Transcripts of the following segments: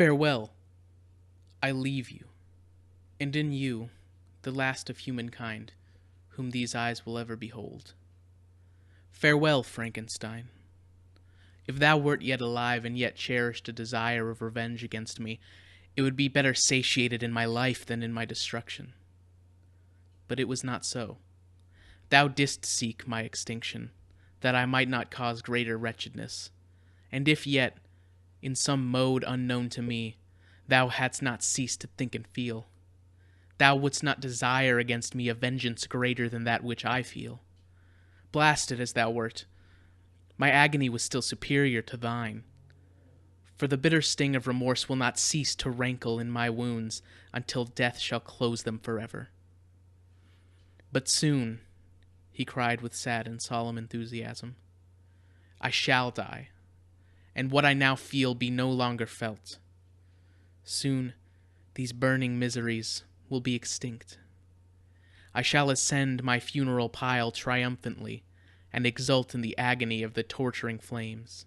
Farewell, I leave you, and in you, the last of humankind, whom these eyes will ever behold. Farewell, Frankenstein. If thou wert yet alive and yet cherished a desire of revenge against me, it would be better satiated in my life than in my destruction. But it was not so. Thou didst seek my extinction, that I might not cause greater wretchedness. And if yet, in some mode unknown to me, thou hadst not ceased to think and feel, thou wouldst not desire against me a vengeance greater than that which I feel. Blasted as thou wert, my agony was still superior to thine. For the bitter sting of remorse will not cease to rankle in my wounds until death shall close them forever. But soon, he cried with sad and solemn enthusiasm, I shall die, and what I now feel be no longer felt. Soon, these burning miseries will be extinct. I shall ascend my funeral pile triumphantly and exult in the agony of the torturing flames.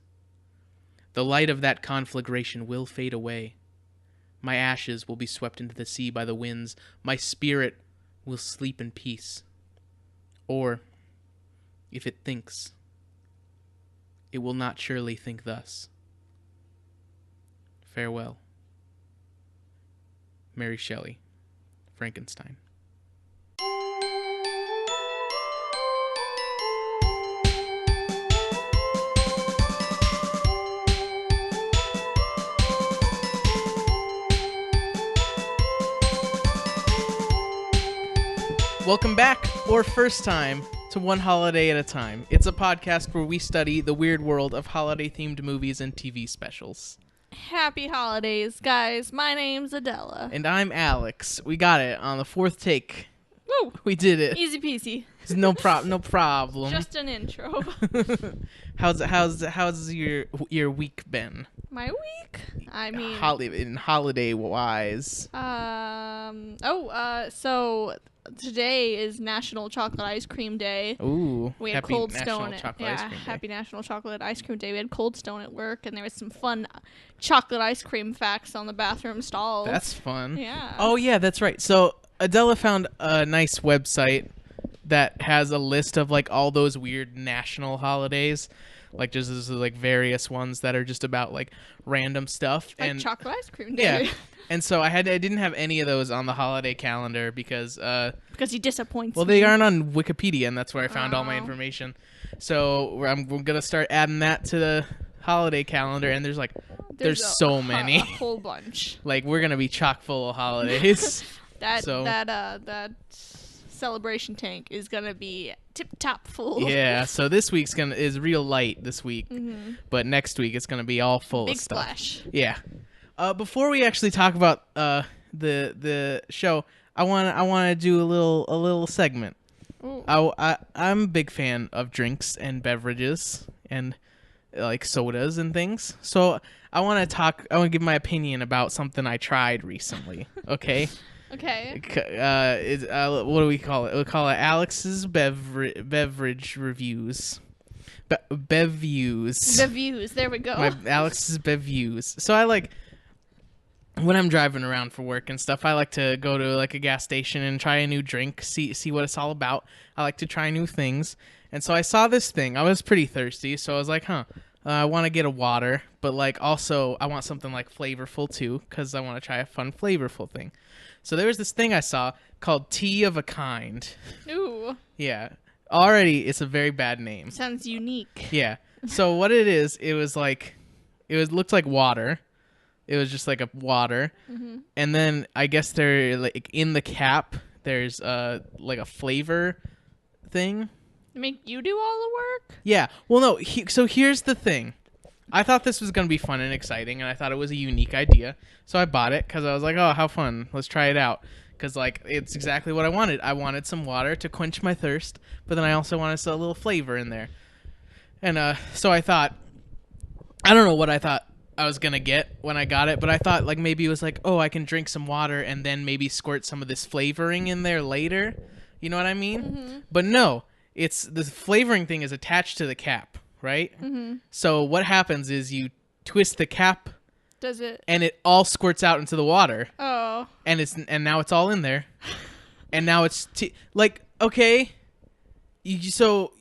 The light of that conflagration will fade away. My ashes will be swept into the sea by the winds. My spirit will sleep in peace. Or, if it thinks, it will not surely think thus. Farewell. Mary Shelley, Frankenstein. Welcome back, or first time, to One Holiday at a Time. It's a podcast where we study the weird world of holiday-themed movies and TV specials. Happy holidays, guys. My name's Adela. And I'm Alex. We got it on the fourth take. Woo! We did it. Easy peasy. No problem. Just an intro. How's your week been? My week? I mean... holiday-wise. So today is National Chocolate Ice Cream Day. Ooh, we had happy Cold National Stone. Chocolate Ice Cream Day. Happy National Chocolate Ice Cream Day. We had Cold Stone at work, and there was some fun chocolate ice cream facts on the bathroom stalls. That's fun. Yeah. Oh, yeah, that's right. So Adela found a nice website that has a list of, like, all those weird national holidays. Like, just this is, like, various ones that are just about, like, random stuff. Like and Chocolate Ice Cream Day. Yeah. And so I didn't have any of those on the holiday calendar because he disappoints well, me. they aren't on Wikipedia, and that's where I found all my information. So we're gonna start adding that to the holiday calendar, and there's so many, a whole bunch. Like, we're gonna be chock full of holidays. that celebration tank is gonna be tip top full. Yeah. So this week's is real light this week, but next week it's gonna be all full Big of stuff. splash. Yeah. Before we actually talk about the show, I wanna do a little segment. Ooh. I'm a big fan of drinks and beverages and like sodas and things. So I want to give my opinion about something I tried recently. Okay. Okay. What do we call it? We'll call it Alex's beverage reviews. Beviews. Beviews. There we go. Alex's beviews. So when I'm driving around for work and stuff, I like to go to like a gas station and try a new drink, see what it's all about. I like to try new things. And so I saw this thing. I was pretty thirsty, so I was like, I want to get a water, but like also I want something like flavorful too, because I want to try a fun flavorful thing. So there was this thing I saw called Tea of a Kind. Ooh. Yeah. Already, it's a very bad name. Sounds unique. Yeah. So what it is, looked like water. It was just like a water. Mm-hmm. And then I guess they're like in the cap, there's like a flavor thing. To make you do all the work? Yeah. Well, no. So here's the thing. I thought this was going to be fun and exciting, and I thought it was a unique idea. So I bought it because I was like, oh, how fun. Let's try it out. Because, like, it's exactly what I wanted. I wanted some water to quench my thirst, but then I also wanted a little flavor in there. And so I thought, I don't know what I thought I was going to get when I got it, but I thought, like, maybe it was like, oh, I can drink some water and then maybe squirt some of this flavoring in there later. You know what I mean? Mm-hmm. But no, the flavoring thing is attached to the cap, right? Mm-hmm. So what happens is you twist the cap Does it? And it all squirts out into the water. Oh. And now it's all in there. And now it's like, okay, so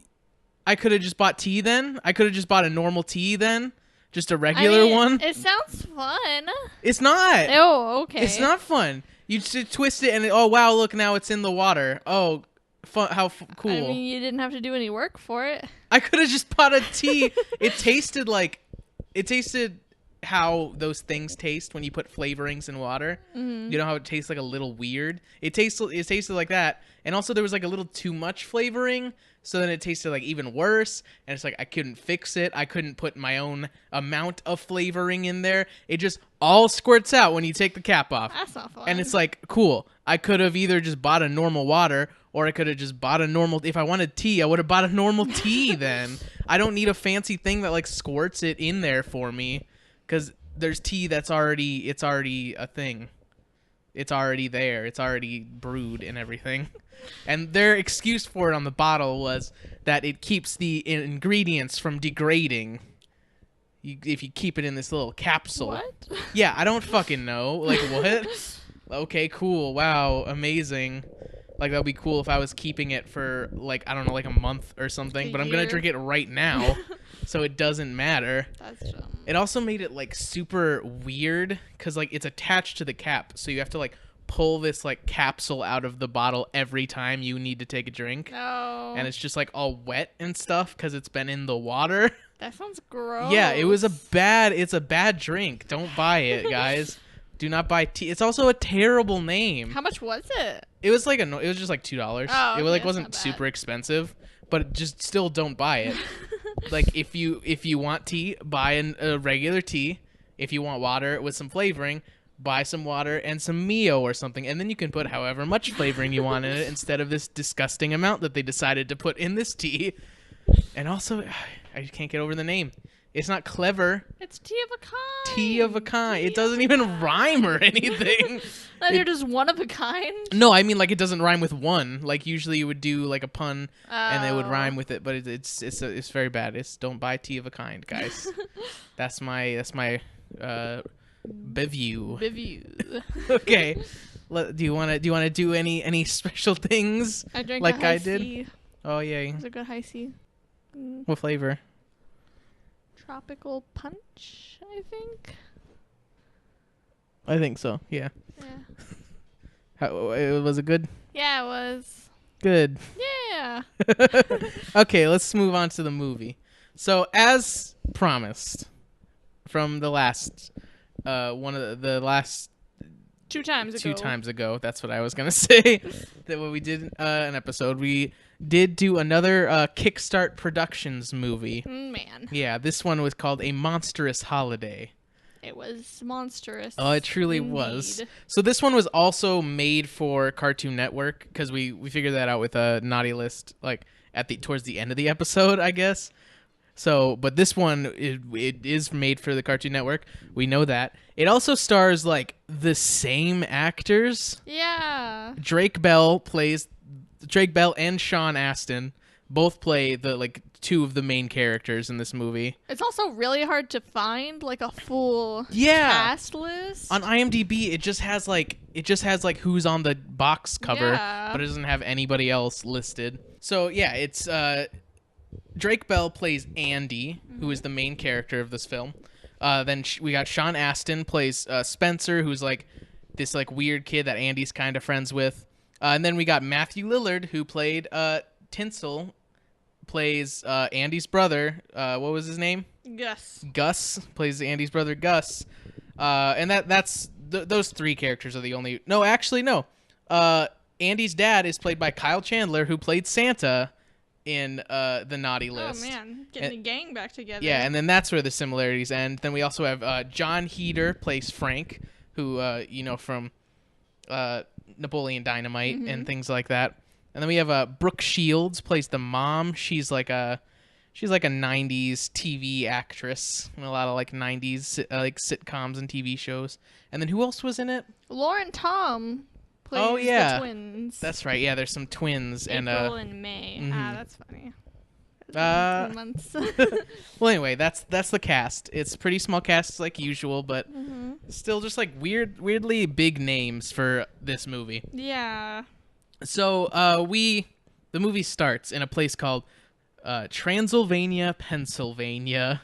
I could have just bought tea then. I could have just bought a normal tea then, just a regular one. It sounds fun. It's not. Oh, okay. It's not fun. You just twist it and oh wow, look, now it's in the water. Oh, fun! Cool. I mean, you didn't have to do any work for it. I could have just bought a tea. It tasted how those things taste when you put flavorings in water. Mm-hmm. You know how it tastes like a little weird? It tasted like that. And also there was like a little too much flavoring, so then it tasted like even worse. And it's like I couldn't fix it. I couldn't put my own amount of flavoring in there. It just all squirts out when you take the cap off. That's not fun. And it's like, cool. I could have either just bought a normal water, or I could have just bought a normal... If I wanted tea, I would have bought a normal tea then. I don't need a fancy thing that like squirts it in there for me. Because there's tea it's already a thing. It's already there. It's already brewed and everything. And their excuse for it on the bottle was that it keeps the ingredients from degrading. If you keep it in this little capsule. What? Yeah, I don't fucking know. Like, what? Okay, cool. Wow, amazing. Like, that would be cool if I was keeping it for, like, I don't know, like a month or something. But I'm going to drink it right now. So it doesn't matter. That's dumb. It also made it like super weird because like it's attached to the cap, so you have to like pull this like capsule out of the bottle every time you need to take a drink. No. And it's just like all wet and stuff because it's been in the water. That sounds gross. Yeah, it's a bad drink. Don't buy it, guys. Do not buy tea. It's also a terrible name. How much was it? It was like it was just like $2. Oh, it okay, like wasn't super expensive, but just still don't buy it. Like if you want tea, buy a regular tea. If you want water with some flavoring, buy some water and some Mio or something, and then you can put however much flavoring you want in it instead of this disgusting amount that they decided to put in this tea. And also, I can't get over the name. It's not clever. It's tea of a kind. Tea of a kind. It doesn't even rhyme or anything. They're just one of a kind? No, I mean like it doesn't rhyme with one. Like usually you would do like a pun and it would rhyme with it, but it's very bad. Don't buy tea of a kind, guys. That's my beview. Beview. Okay. Do you want to do any special things I drank like a high I did? C. Oh yay. It was a good high C. What flavor? Tropical punch, I think. I think so. Yeah. Yeah. Was it good? Yeah, it was. Good. Yeah. Okay, let's move on to the movie. So, as promised from the last one of the last 2 times ago. 2 times ago, that's what I was going to say. That when we did an episode, we did do another Kickstart Productions movie. Man. Yeah, this one was called A Monsterous Holiday. It was monstrous. Oh, it truly was. So this one was also made for Cartoon Network because we figured that out with a Naughty List like towards the end of the episode, I guess. So, but this one it is made for the Cartoon Network. We know that. It also stars like the same actors. Yeah. Drake Bell and Sean Astin both play the like 2 of the main characters in this movie. It's also really hard to find like a full cast list. On IMDb, it just has like who's on the box cover, Yeah. but it doesn't have anybody else listed. So yeah, it's Drake Bell plays Andy, who is the main character of this film. Then we got Sean Astin plays Spencer, who's like this like weird kid that Andy's kind of friends with. And then we got Matthew Lillard, who played Tinsel, plays Andy's brother. What was his name? Gus. Gus plays Andy's brother, Gus. And that's those 3 characters are the only. No, actually, no. Andy's dad is played by Kyle Chandler, who played Santa in the Naughty List. Oh man, getting the gang back together. Yeah, and then that's where the similarities end. Then we also have John Heder plays Frank, who from Napoleon Dynamite and things like that. And then we have Brooke Shields plays the mom. She's like a 90s TV actress in a lot of like 90s like sitcoms and TV shows. And then who else was in it? Lauren Tom plays the twins. That's right. Yeah, there's some twins April and May. Mhm. That's funny. Uh, 18 months. well, anyway, that's the cast. It's pretty small cast like usual, but still just like weirdly big names for this movie. Yeah. So the movie starts in a place called Transylvania, Pennsylvania.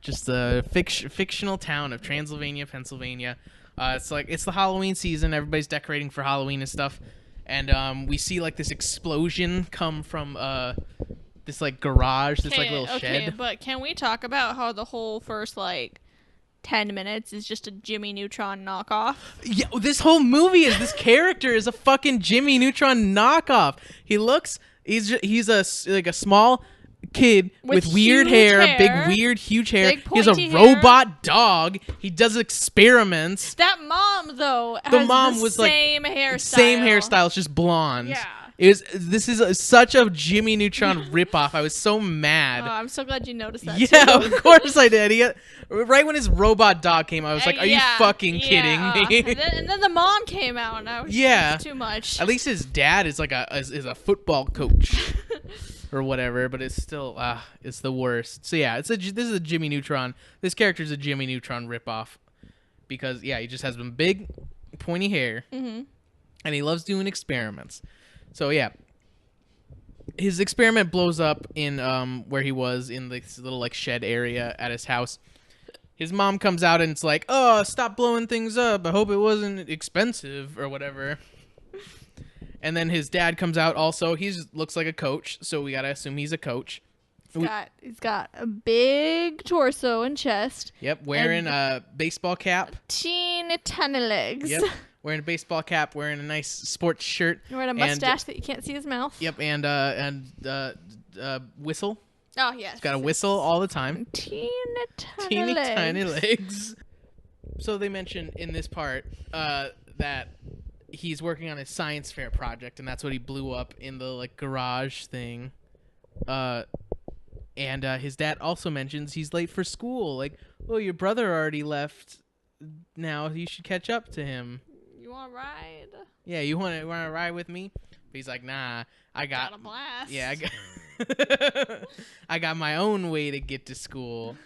Just the fictional town of Transylvania, Pennsylvania. It's the Halloween season. Everybody's decorating for Halloween and stuff. And we see like this explosion come from this like garage, this like little Okay, shed. but can we talk about how the whole first like 10 minutes is just a Jimmy Neutron knockoff? Yeah, this whole movie is this character is a fucking Jimmy Neutron knockoff. He's a small kid with weird huge hair, big weird huge hair. Big He has a pointy hair. robot dog. He does experiments. That mom though The has mom the was like same hairstyle. Same hairstyle, it's just blonde. Yeah. This is such a Jimmy Neutron ripoff. I was so mad. Oh, I'm so glad you noticed that. Yeah, too. of course I did. Right when his robot dog came out, I was like, "Are you fucking kidding me?" And then the mom came out, and I was Yeah. too much. At least his dad is like a football coach or whatever, but it's still it's the worst. So yeah, this is a Jimmy Neutron. This character is a Jimmy Neutron ripoff because he just has big, pointy hair, and he loves doing experiments. So yeah, his experiment blows up in where he was in this little like shed area at his house. His mom comes out and it's like, "Oh, stop blowing things up. I hope it wasn't expensive or whatever." And then his dad comes out also. He looks like a coach, so we gotta assume he's a coach. He's got a big torso and chest. Yep, wearing a baseball cap. Teeny tiny legs. Yep, wearing a baseball cap, wearing a nice sports shirt. Wearing a mustache that you can't see his mouth. Yep, and whistle. Oh, yes. He's got a whistle all the time. Teeny tiny legs. So they mention in this part that he's working on his science fair project, and that's what he blew up in the like garage thing. And his dad also mentions he's late for school. Like, oh, your brother already left. Now you should catch up to him. You want to ride? Yeah, you want to ride with me? But he's like, nah, I got a blast. Yeah, I got my own way to get to school.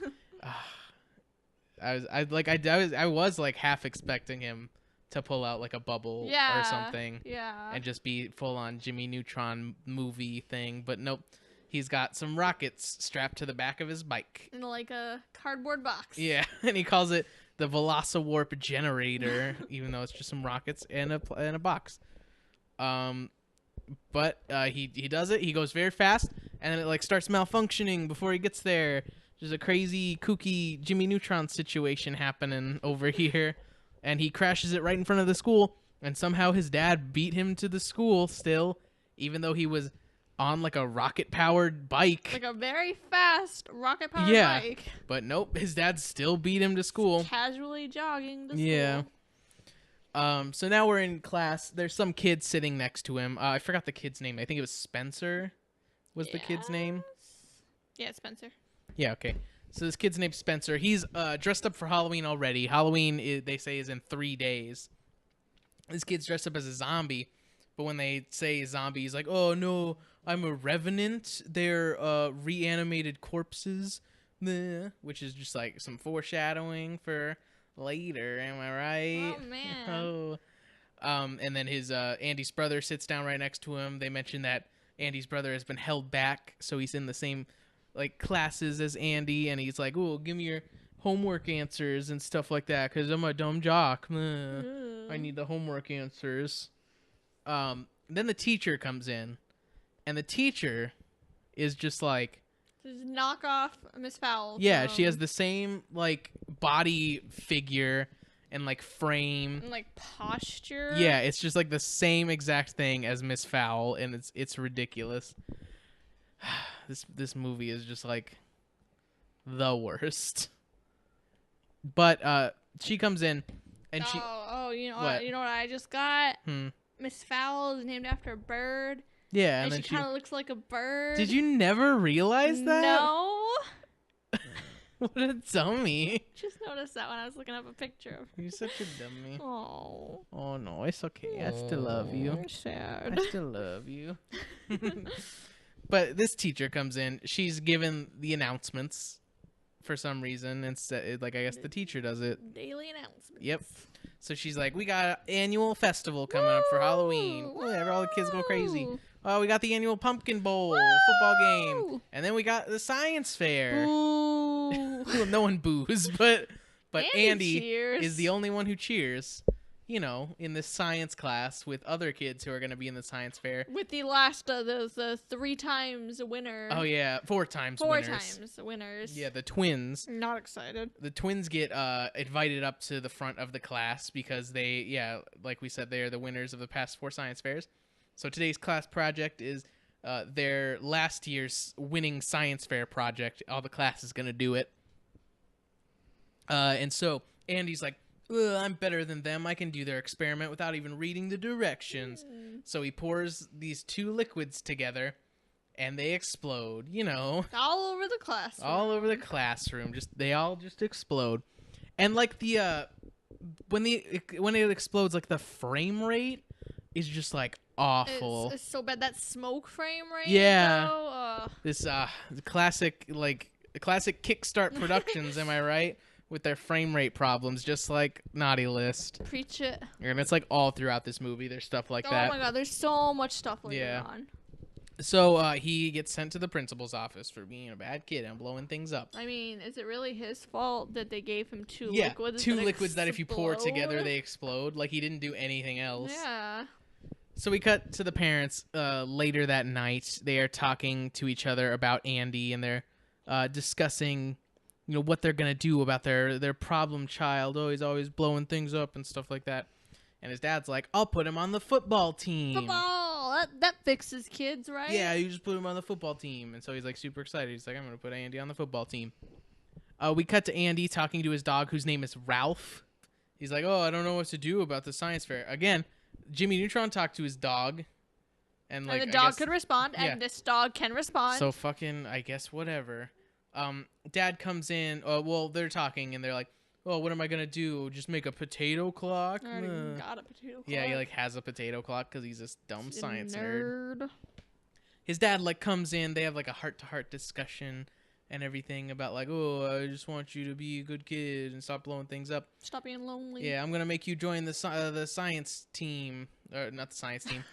I was like half expecting him to pull out like a bubble or something. Yeah. And just be full on Jimmy Neutron movie thing, but nope. He's got some rockets strapped to the back of his bike. In like a cardboard box. Yeah, and he calls it the Velociwarp generator, even though it's just some rockets and a box. But he does it. He goes very fast, and then it like starts malfunctioning before he gets there. There's a crazy, kooky Jimmy Neutron situation happening over here, and he crashes it right in front of the school. And somehow his dad beat him to the school still, even though he was on like a rocket-powered bike. Like a very fast rocket-powered bike. But nope, his dad still beat him to school. Casually jogging to school. Yeah. So now we're in class. There's some kid sitting next to him. I forgot the kid's name. I think it was Spencer was the kid's name. Yeah, Spencer. Yeah, okay. So this kid's name's Spencer. He's dressed up for Halloween already. Halloween, they say, is in 3 days. This kid's dressed up as a zombie. But when they say zombie, he's like, oh, no, I'm a revenant. They're reanimated corpses. Which is just like some foreshadowing for later. Am I right? Oh, man. Oh. And then his Andy's brother sits down right next to him. They mention that Andy's brother has been held back, so he's in the same like classes as Andy, and he's like, oh, give me your homework answers and stuff like that, because I'm a dumb jock. I need the homework answers. Then the teacher comes in, and the teacher is just like, just knock off Miss Fowl. Yeah, she has the same like body figure and like frame and like posture. Yeah, it's just like the same exact thing as Miss Fowl, and it's ridiculous. This movie is just like the worst. But she comes in, and you know what? You know what I just got? Hmm. Miss Fowl is named after a bird. Yeah, and she kind of looks like a bird. Did you never realize that? No. What a dummy. Just noticed that when I was looking up a picture of her. You're such a dummy. Oh. Oh no, it's okay. I still love you. Sad. I still love you. But this teacher comes in. She's given the announcements for some reason. Instead, like I guess the teacher does it. Daily announcements. Yep. So she's like, we got an annual festival coming up for Halloween. Woo! Whatever, all the kids go crazy. Woo! Oh, we got the annual pumpkin bowl football game, and then we got the science fair. Boo. Well, no one boos, but Andy cheers. is the only one who cheers. You know, in this science class with other kids who are going to be in the science fair. With the last of the 3 times winner. Oh yeah, 4 times 4 winners. times winners. Yeah, the twins. Not excited. The twins get invited up to the front of the class because they, like we said, they are the winners of the past 4 science fairs. So today's class project is their last year's winning science fair project. All the class is going to do it. And so Andy's like, I'm better than them. I can do their experiment without even reading the directions. So he pours these 2 liquids together, and they explode. You know, All over the classroom. all over the classroom. They all just explode. And like when it explodes, like the frame rate is just like awful. It's so bad. That smoke frame rate. Yeah. Though, This classic Kickstart Productions, am I right? With their frame rate problems, just like Naughty List. preach it. And it's like all throughout this movie. There's stuff like that. Oh my god, there's so much stuff later Yeah. on. So he gets sent to the principal's office for being a bad kid and blowing things up. I mean, is it really his fault that they gave him 2 Yeah, liquids? 2 liquids that if you pour explode? together, they explode. Like he didn't do anything else. Yeah. So we cut to the parents later that night. They are talking to each other about Andy, and they're discussing, you know, what they're gonna do about their problem child. Oh, he's always blowing things up and stuff like that. And his dad's like, I'll put him on the football team. Football! That fixes kids, right? Yeah, you just put him on the football team. And so he's like super excited. He's like, I'm gonna put Andy on the football team. We cut to Andy talking to his dog, whose name is Ralph. He's like, oh, I don't know what to do about the science fair. Again, Jimmy Neutron talked to his dog. And like, the dog I guess, could respond, yeah. and this dog can respond. So fucking, I guess, whatever. Dad comes in. Well, they're talking, and they're like, oh, what am I going to do? Just make a potato clock? I already got a potato clock. Yeah, he like has a potato clock because he's this dumb He's a science nerd. nerd. His dad like comes in. They have like a heart-to-heart discussion and everything about like, oh, I just want you to be a good kid and stop blowing things up. Stop being lonely. Yeah, I'm gonna make you join the science team, or not the science team.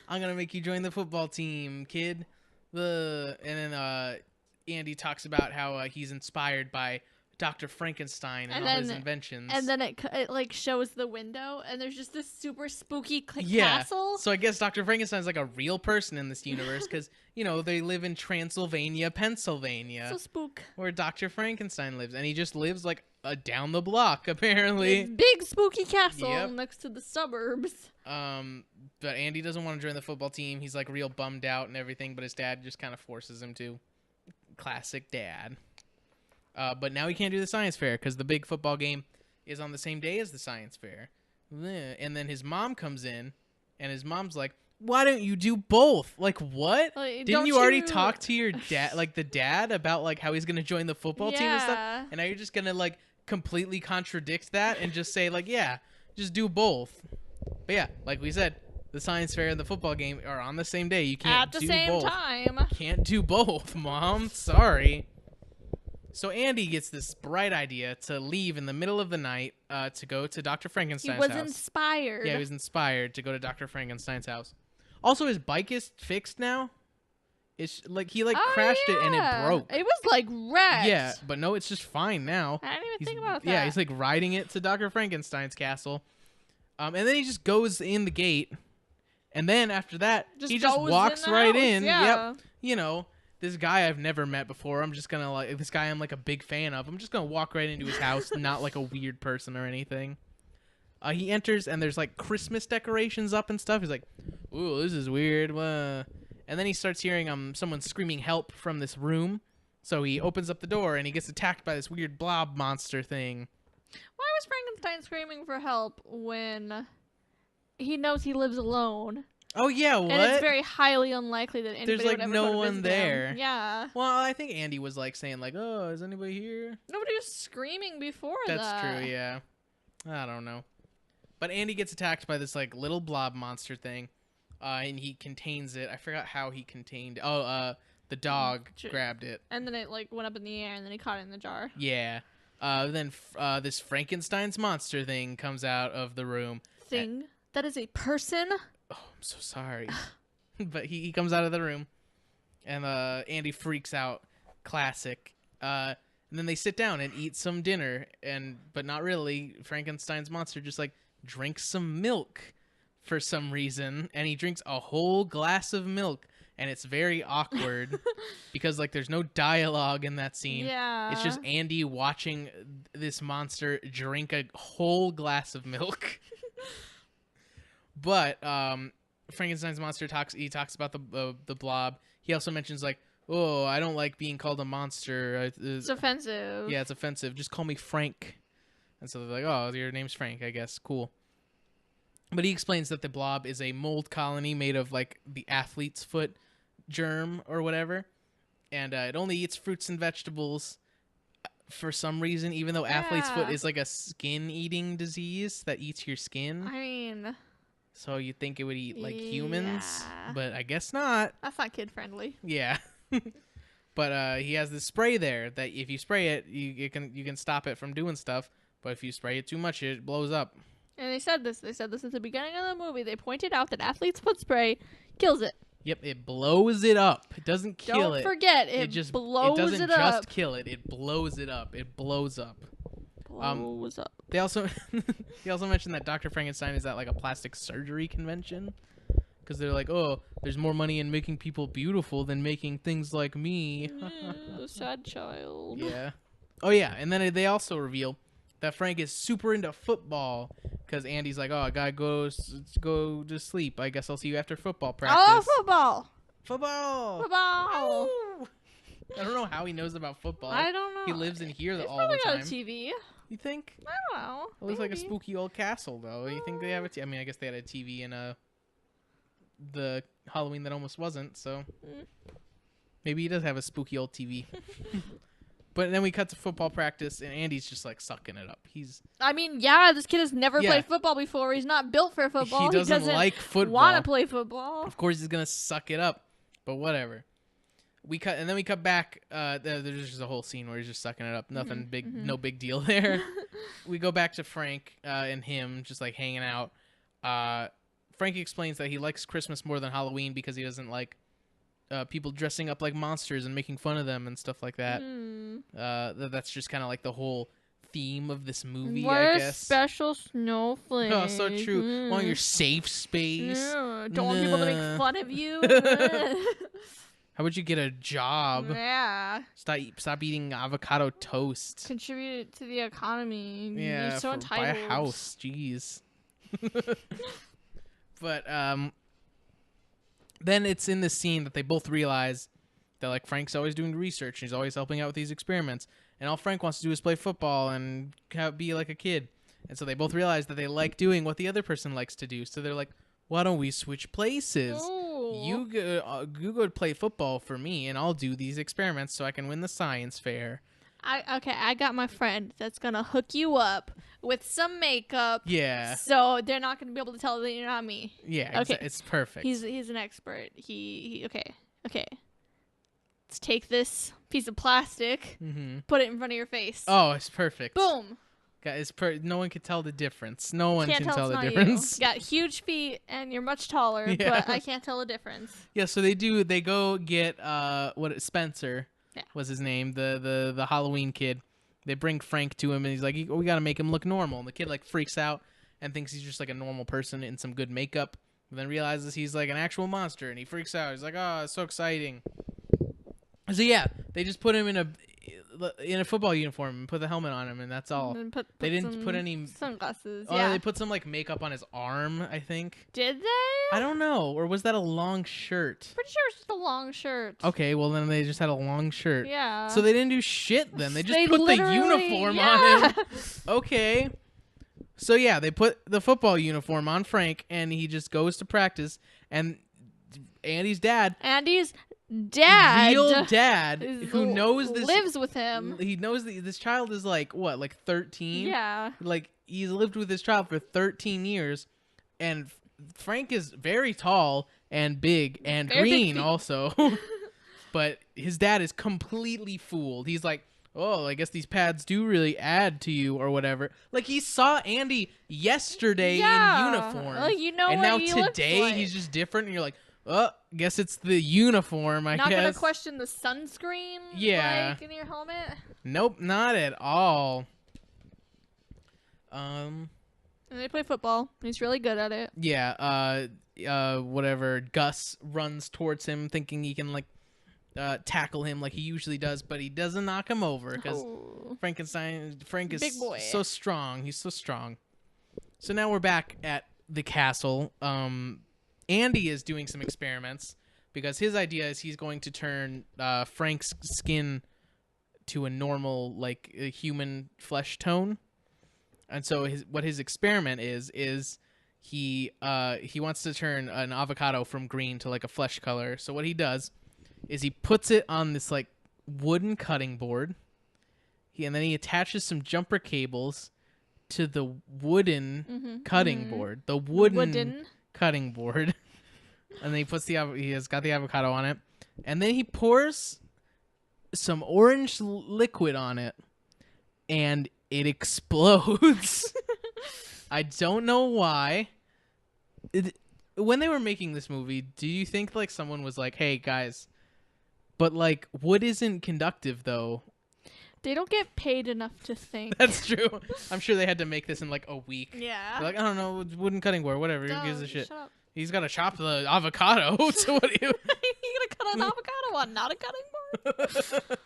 I'm gonna make you join the football team, kid. And then Andy talks about how he's inspired by Dr. Frankenstein and all his inventions. And then it like shows the window, and there's just this super spooky yeah. castle. So I guess Dr. Frankenstein's like a real person in this universe because, you know, they live in Transylvania, Pennsylvania. So spook. Where Dr. Frankenstein lives. And he just lives like down the block, apparently. This big spooky castle Yep. next to the suburbs. But Andy doesn't want to join the football team. He's like real bummed out and everything, but his dad just kind of forces him to. Classic dad. But now he can't do the science fair because the big football game is on the same day as the science fair. And then his mom comes in, and his mom's like, why don't you do both? Like, what? Like, Didn't you already talk to your dad, like the dad, about like how he's going to join the football team and stuff? And now you're just going to like completely contradict that and just say like, yeah, just do both. But yeah, like we said, the science fair and the football game are on the same day. You can't do both. At the same time. Can't do both, Mom. Sorry. So Andy gets this bright idea to leave in the middle of the night to go to Dr. Frankenstein's house. He was inspired. Yeah, he was inspired to go to Dr. Frankenstein's house. Also, his bike is fixed now. It's like he crashed it and it broke. It was like wrecked. Yeah, but no, it's just fine now. I didn't even think about that. Yeah, he's like riding it to Dr. Frankenstein's castle. And then he just goes in the gate. And then after that, he just walks right in. Yeah. Yep. You know, this guy I've never met before. I'm just gonna like this guy I'm like a big fan of. I'm just gonna walk right into his house, not like a weird person or anything. He enters and there's like Christmas decorations up and stuff. He's like, "Ooh, this is weird." And then he starts hearing someone screaming help from this room. So he opens up the door and he gets attacked by this weird blob monster thing. Why was Frankenstein screaming for help when he knows he lives alone? Oh yeah, what? And it's very highly unlikely that anybody There's like would ever no go to one visit there. him. Yeah. Well, I think Andy was like saying like, "Oh, is anybody here?" Nobody was screaming before That's that. true, yeah. I don't know. But Andy gets attacked by this like little blob monster thing. and he contains it. I forgot how he contained. Oh, the dog grabbed it. And then it like went up in the air, and then he caught it in the jar. Yeah. Then this Frankenstein's monster thing comes out of the room. Thing? That is a person? Oh, I'm so sorry. But he comes out of the room, and Andy freaks out. Classic. And then they sit down and eat some dinner, but not really. Frankenstein's monster just like drinks some milk for some reason, and he drinks a whole glass of milk, and it's very awkward because like there's no dialogue in that scene. Yeah. It's just Andy watching this monster drink a whole glass of milk. But Frankenstein's monster talks about the blob. He also mentions like, oh, I don't like being called a monster. It's offensive. Yeah, it's offensive. Just call me Frank. And so they're like, oh, your name's Frank, I guess. Cool. But he explains that the blob is a mold colony made of like the athlete's foot germ or whatever. And it only eats fruits and vegetables for some reason, even though athlete's foot is like a skin-eating disease that eats your skin. I mean... So you'd think it would eat like humans, but I guess not. That's not kid-friendly. Yeah. But he has this spray there that if you spray it, you can stop it from doing stuff. But if you spray it too much, it blows up. And they said this. They said this at the beginning of the movie. They pointed out that athlete's foot spray kills it. Yep, it blows it up. It doesn't kill it. Don't forget, it just blows it up. It doesn't just kill it. It blows it up. It blows up. Blows up. They also mentioned that Dr. Frankenstein is at like a plastic surgery convention because they're like, oh, there's more money in making people beautiful than making things like me. Sad child. Yeah. Oh yeah, and then they also reveal that Frank is super into football because Andy's like, oh, I gotta go to sleep. I guess I'll see you after football practice. Oh, football. Football. Football. I don't know how he knows about football. I don't know. He lives in here all probably the time. got a TV. You think? I don't know. It looks like a spooky old castle, though. You think they have a TV? I mean, I guess they had a TV in the Halloween that almost wasn't, so maybe he does have a spooky old TV. But then we cut to football practice, and Andy's just like sucking it up. I mean, yeah, this kid has never played football before. He's not built for football. He doesn't like football. Want to play football? Of course, he's gonna suck it up. But whatever. We cut back. There's just a whole scene where he's just sucking it up. Nothing big, no big deal there. We go back to Frank and him just like hanging out. Frank explains that he likes Christmas more than Halloween because he doesn't like people dressing up like monsters and making fun of them and stuff like that. That's just kind of like the whole theme of this movie, I guess. Special snowflake. Oh, so true. Want your safe space. Don't want people to make fun of you. How would you get a job? Yeah. Stop eating avocado toast. Contribute to the economy. Yeah, you're so entitled. Buy a house. Jeez. But then it's in this scene that they both realize that like Frank's always doing research. He's always helping out with these experiments, and all Frank wants to do is play football and be like a kid. And so they both realize that they like doing what the other person likes to do. So they're like, why don't we switch places? Ooh. You go play football for me, and I'll do these experiments so I can win the science fair. I got my friend that's gonna hook you up with some makeup. Yeah. So they're not gonna be able to tell that you're not me. Yeah. Okay. It's perfect. He's an expert. Okay. Let's take this piece of plastic, put it in front of your face. Oh, it's perfect. Boom. Guys, no one can tell the difference. No one can tell the it's difference. You got huge feet and you're much taller, but I can't tell the difference. Yeah, so they go get Spencer was his name, the Halloween kid. They bring Frank to him and he's like, we got to make him look normal. And the kid like freaks out and thinks he's just like a normal person in some good makeup, but then realizes he's like an actual monster and he freaks out. He's like, "Oh, it's so exciting." So yeah, they just put him in a football uniform and put the helmet on him, and that's all. And they didn't put any sunglasses. Oh, yeah, they put some like makeup on his arm, I think. Did they? I don't know, or was that a long shirt? Pretty sure it's just a long shirt. Okay, well then they just had a long shirt. Yeah. So they didn't do shit then. They just put the uniform on him. Okay. So yeah, they put the football uniform on Frank, and he just goes to practice. And Andy's dad, real dad, who knows this, lives with him. He knows that this child is like what, like 13? Yeah. Like he's lived with this child for 13 years, and Frank is very tall and big and Very big green feet. also. But his dad is completely fooled. He's like, oh, I guess these pads do really add to you or whatever. Like, he saw Andy yesterday in uniform. Like, you know and what now he looks today like. he's just different. And you're like, oh, guess it's the uniform, I Not guess. gonna question the sunscreen, Yeah. like, in your helmet? Nope, not at all. And they play football. He's really good at it. Yeah, whatever. Gus runs towards him thinking he can, like, tackle him like he usually does, but he doesn't knock him over because Frank is Big boy. so strong. He's so strong. So now we're back at the castle. Andy is doing some experiments because his idea is he's going to turn Frank's skin to a normal, like, a human flesh tone. And so his experiment is he wants to turn an avocado from green to like a flesh color. So what he does is he puts it on this like wooden cutting board. And then he attaches some jumper cables to the wooden cutting board. The wooden cutting board. And then he puts he has got the avocado on it. And then he pours some orange liquid on it. And it explodes. I don't know why. When they were making this movie, do you think like someone was like, "Hey guys, but like wood isn't conductive though." They don't get paid enough to think. That's true. I'm sure they had to make this in like a week. Yeah. They're like, I don't know, wooden cutting board, whatever. Who gives a shit? Shut up. He's got to chop the avocado. So what do you? You're gonna cut an avocado on not a cutting board?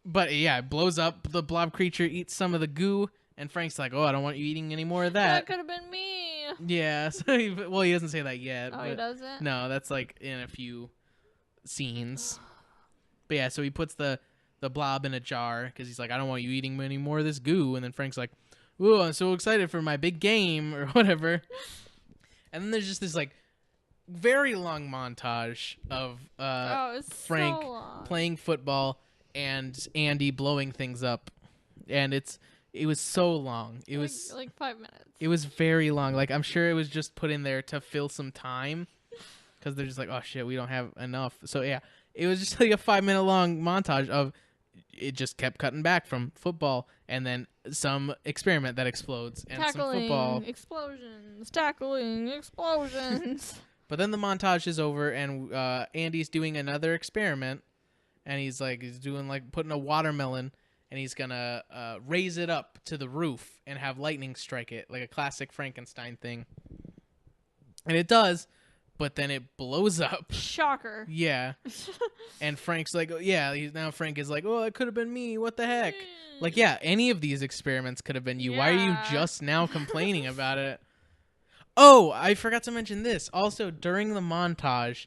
But yeah, it blows up. The blob creature eats some of the goo, and Frank's like, "Oh, I don't want you eating any more of that." That could have been me. Yeah. So he doesn't say that yet. Oh, he doesn't? No, that's like in a few scenes. But yeah, so he puts the blob in a jar because he's like, "I don't want you eating any more of this goo." And then Frank's like, "Ooh, I'm so excited for my big game," or whatever. And then there's just this like very long montage of Frank playing football and Andy blowing things up, and it was so long. It was like 5 minutes. It was very long. Like, I'm sure it was just put in there to fill some time because they're just like, oh shit, we don't have enough. So yeah, it was just like a 5-minute long montage of it just kept cutting back from football and then some experiment that explodes and some football explosions, tackling explosions. But then the montage is over and Andy's doing another experiment. And he's doing like putting a watermelon, and he's gonna raise it up to the roof and have lightning strike it, like a classic Frankenstein thing. And it does, but then it blows up. Shocker. Yeah. And Frank's like, oh, yeah. Now Frank is like, oh, it could have been me. What the heck? Like, yeah, any of these experiments could have been you. Yeah. Why are you just now complaining about it? Oh, I forgot to mention this. Also, during the montage,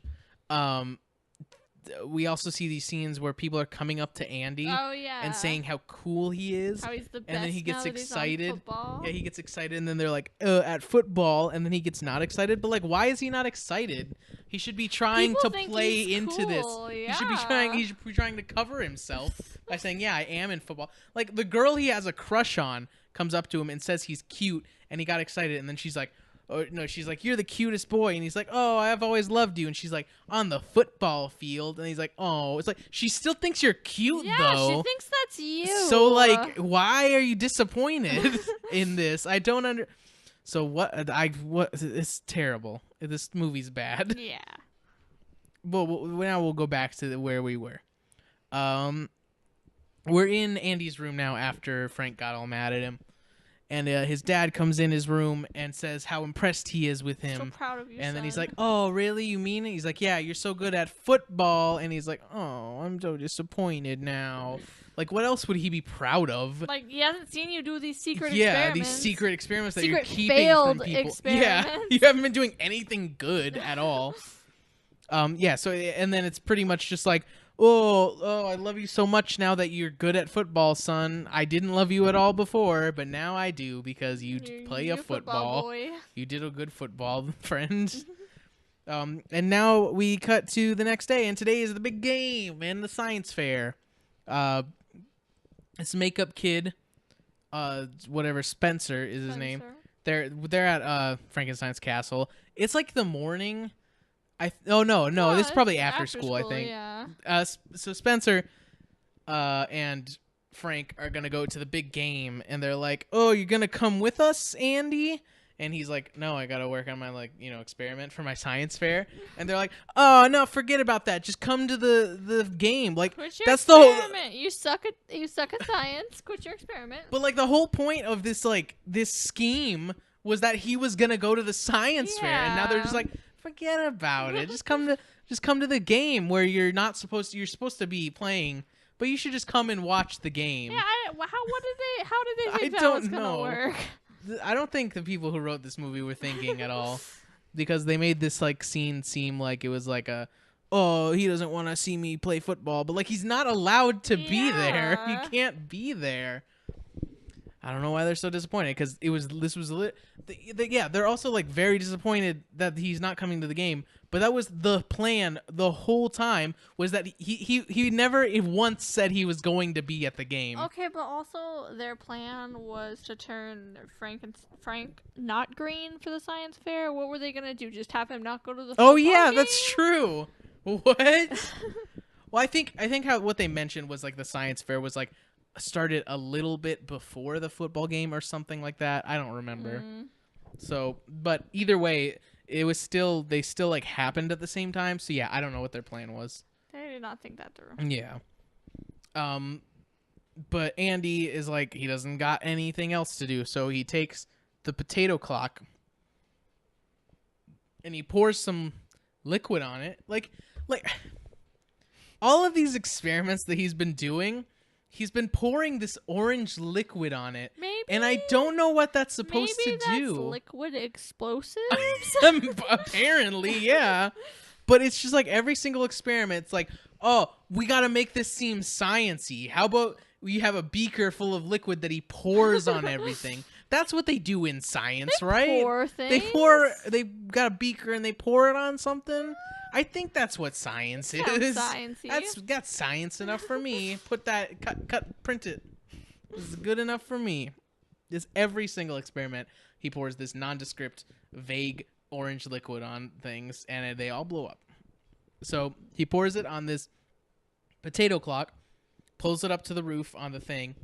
we also see these scenes where people are coming up to Andy and saying how cool he is. How he's the best. And then he gets excited. Yeah, he gets excited, and then they're like, at football, and then he gets not excited. But like, why is he not excited? He should be trying to play into this. Yeah. He should be trying to cover himself by saying, yeah, I am in football. Like, the girl he has a crush on comes up to him and says he's cute, and he got excited, and then she's like, oh, no, she's like, you're the cutest boy. And he's like, oh, I've always loved you. And she's like, on the football field. And he's like, oh. It's like, she still thinks you're cute, though. Yeah, she thinks that's you. So, like, why are you disappointed in this? I don't So, what? It's terrible. This movie's bad. Yeah. Well, now we'll go back to where we were. We're in Andy's room now after Frank got all mad at him. And his dad comes in his room and says how impressed he is with him. So proud of you, And then son. he's like, oh, really? You mean it? He's like, yeah, you're so good at football. And he's like, oh, I'm so disappointed now. Like, what else would he be proud of? Like, he hasn't seen you do these secret experiments. Yeah, these secret experiments that you're keeping failed from people. Experiments. Yeah, you haven't been doing anything good at all. Yeah, so, and then it's pretty much just like, oh, I love you so much now that you're good at football, son. I didn't love you at all before, but now I do because you play a football. Boy. You did a good football, friend. And now we cut to the next day, and today is the big game and the science fair. This makeup kid, whatever, Spencer is his name, They're at Frankenstein's castle. It's like the morning. No, this is probably after school, I think. Yeah. So Spencer and Frank are gonna go to the big game, and they're like, "Oh, you're gonna come with us, Andy?" And he's like, "No, I gotta work on my experiment for my science fair." And they're like, "Oh no, forget about that. Just come to the game." Like Quit your that's experiment. You suck at science. Quit your experiment. But like the whole point of this scheme was that he was gonna go to the science fair, and now they're just like, forget about it. Just come to the game where you're supposed to be playing, but you should just come and watch the game. Yeah. How did they think that was gonna work? I don't think the people who wrote this movie were thinking at all, because they made this scene seem like it was like oh, he doesn't want to see me play football, but he's not allowed to be there. He can't be there. I don't know why they're so disappointed, because they're also very disappointed that he's not coming to the game, but that was the plan the whole time, was that he never once said he was going to be at the game. Okay, but also their plan was to turn Frank not green for the science fair. What were they gonna do? Just have him not go to the football game? That's true. What? Well, I think what they mentioned was the science fair was started a little bit before the football game or something like that. I don't remember. So, but either way, they still happened at the same time. So yeah, I don't know what their plan was. They did not think that through. Yeah. But Andy is he doesn't got anything else to do, so he takes the potato clock and he pours some liquid on it. Like all of these experiments that he's been doing, he's been pouring this orange liquid on it. Maybe. And I don't know what that's supposed to do. Maybe that's liquid explosives? Apparently, yeah. But it's just every single experiment, it's oh, we got to make this seem science-y. How about we have a beaker full of liquid that he pours on everything? That's what they do in science, right? Pour things. They got a beaker and they pour it on something. I think that's what science is. That's science enough for me. Put that, print it. This is good enough for me. This every single experiment, he pours this nondescript, vague orange liquid on things, and they all blow up. So he pours it on this potato clock, pulls it up to the roof on the thing,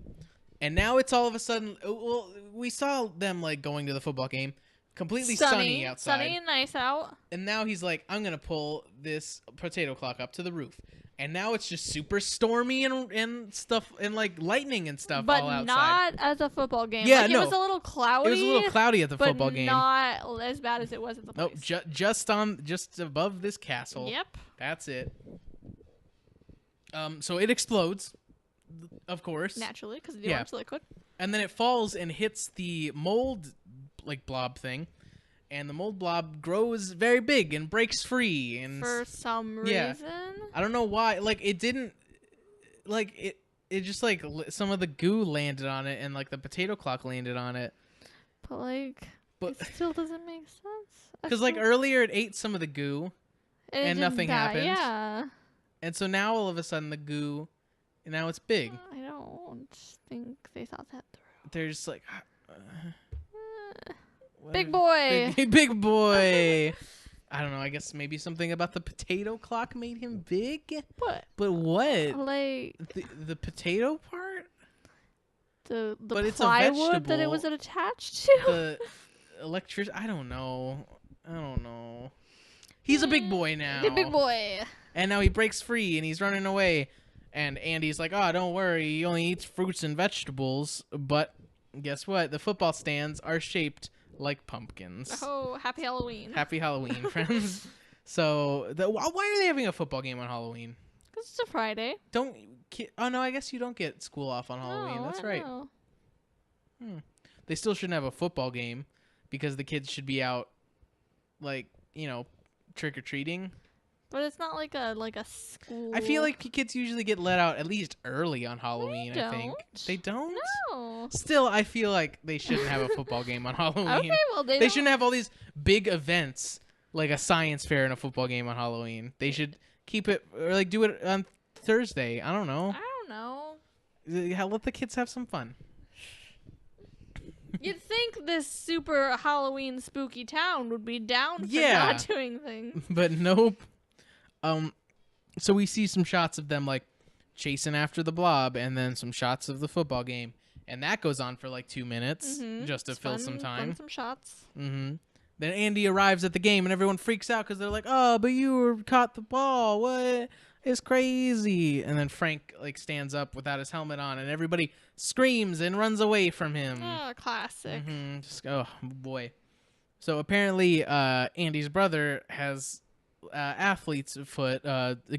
and now it's all of a sudden. Well, we saw them going to the football game. Completely sunny outside. Sunny and nice out. And now he's like, I'm going to pull this potato clock up to the roof. And now it's just super stormy and stuff and lightning and stuff all outside. But not as a football game. Yeah, no. It was a little cloudy. It was a little cloudy at the football game. But not as bad as it was at the place. Nope, just above this castle. Yep. That's it. So it explodes, of course. Naturally, because of the orange liquid. And then it falls and hits the mold blob thing, and the mold blob grows very big and breaks free, and for some reason I don't know why. It didn't it just some of the goo landed on it, and the potato clock landed on it, but it still doesn't make sense, because earlier it ate some of the goo and nothing happened. Yeah, and so now all of a sudden the goo, and now it's big. I don't think they thought that through. They're just big boy. Big boy. I don't know. I guess maybe something about the potato clock made him big. What? But what? The potato part? The but plywood that it was attached to? The electric. I don't know. He's a big boy now. The big boy. And now he breaks free and he's running away. And Andy's like, oh, don't worry. He only eats fruits and vegetables. But guess what? The football stands are shaped like pumpkins. Oh, happy Halloween. Happy Halloween, friends. So, why are they having a football game on Halloween? Because it's a Friday. Oh, no, I guess you don't get school off on Halloween. That's right. Know. They still shouldn't have a football game, because the kids should be out, trick-or-treating. But it's not like a school. I feel like kids usually get let out at least early on Halloween, I think. They don't? No. Still, I feel like they shouldn't have a football game on Halloween. Okay, well, they shouldn't have all these big events like a science fair and a football game on Halloween. They should keep it, or do it on Thursday. I don't know. I don't know. Let the kids have some fun. You'd think this super Halloween spooky town would be down for Yeah. not doing things. But nope. So we see some shots of them like chasing after the blob, and then some shots of the football game, and that goes on for like 2 minutes just to It's fill fun, some time. Fun, some shots. Then Andy arrives at the game, and everyone freaks out because they're like, "Oh, but you were caught the ball. What? It's crazy!" And then Frank like stands up without his helmet on, and everybody screams and runs away from him. Oh, classic. Oh boy. So apparently, Andy's brother has athlete's foot.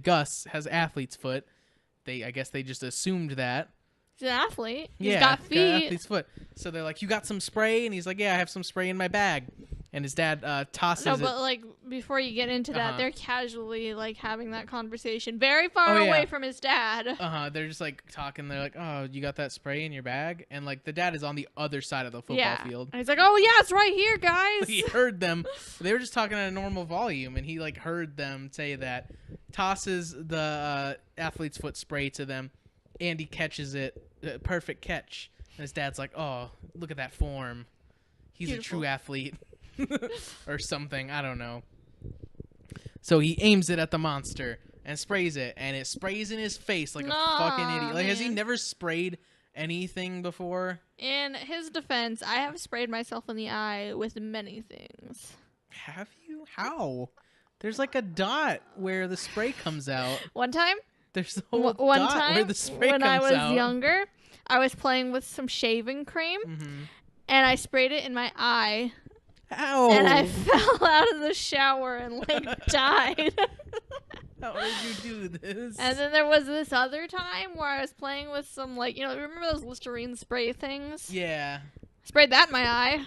Gus has athlete's foot. I guess they just assumed that. He's an athlete. He's Yeah, got feet. athlete's foot. So they're like, "You got some spray?" And he's like, "Yeah, I have some spray in my bag." And his dad tosses No, it. but like before you get into that, Uh-huh. they're casually like having that conversation very far away from his dad. They're just like talking. They're like, "Oh, you got that spray in your bag?" And like the dad is on the other side of the football field. And he's like, "Oh yeah, it's right here, guys." He heard them. They were just talking at a normal volume, and he like heard them say that. Tosses the athlete's foot spray to them. Andy catches it. Perfect catch. And his dad's like, "Oh, look at that form. He's Beautiful. a true athlete." Or something. I don't know. So he aims it at the monster and sprays it, and it sprays in his face like a fucking idiot. Like, has he man. never sprayed anything before? In his defense, I have sprayed myself in the eye with many things. Have you? How? There's like a dot where the spray comes out. One time, There's a whole one dot time where the spray when comes I was out. younger, I was playing with some shaving cream, and I sprayed it in my eye. Ow! And I fell out of the shower and like died. How did you do this? And then there was this other time where I was playing with some like, remember those Listerine spray things? Yeah. Sprayed that in my eye.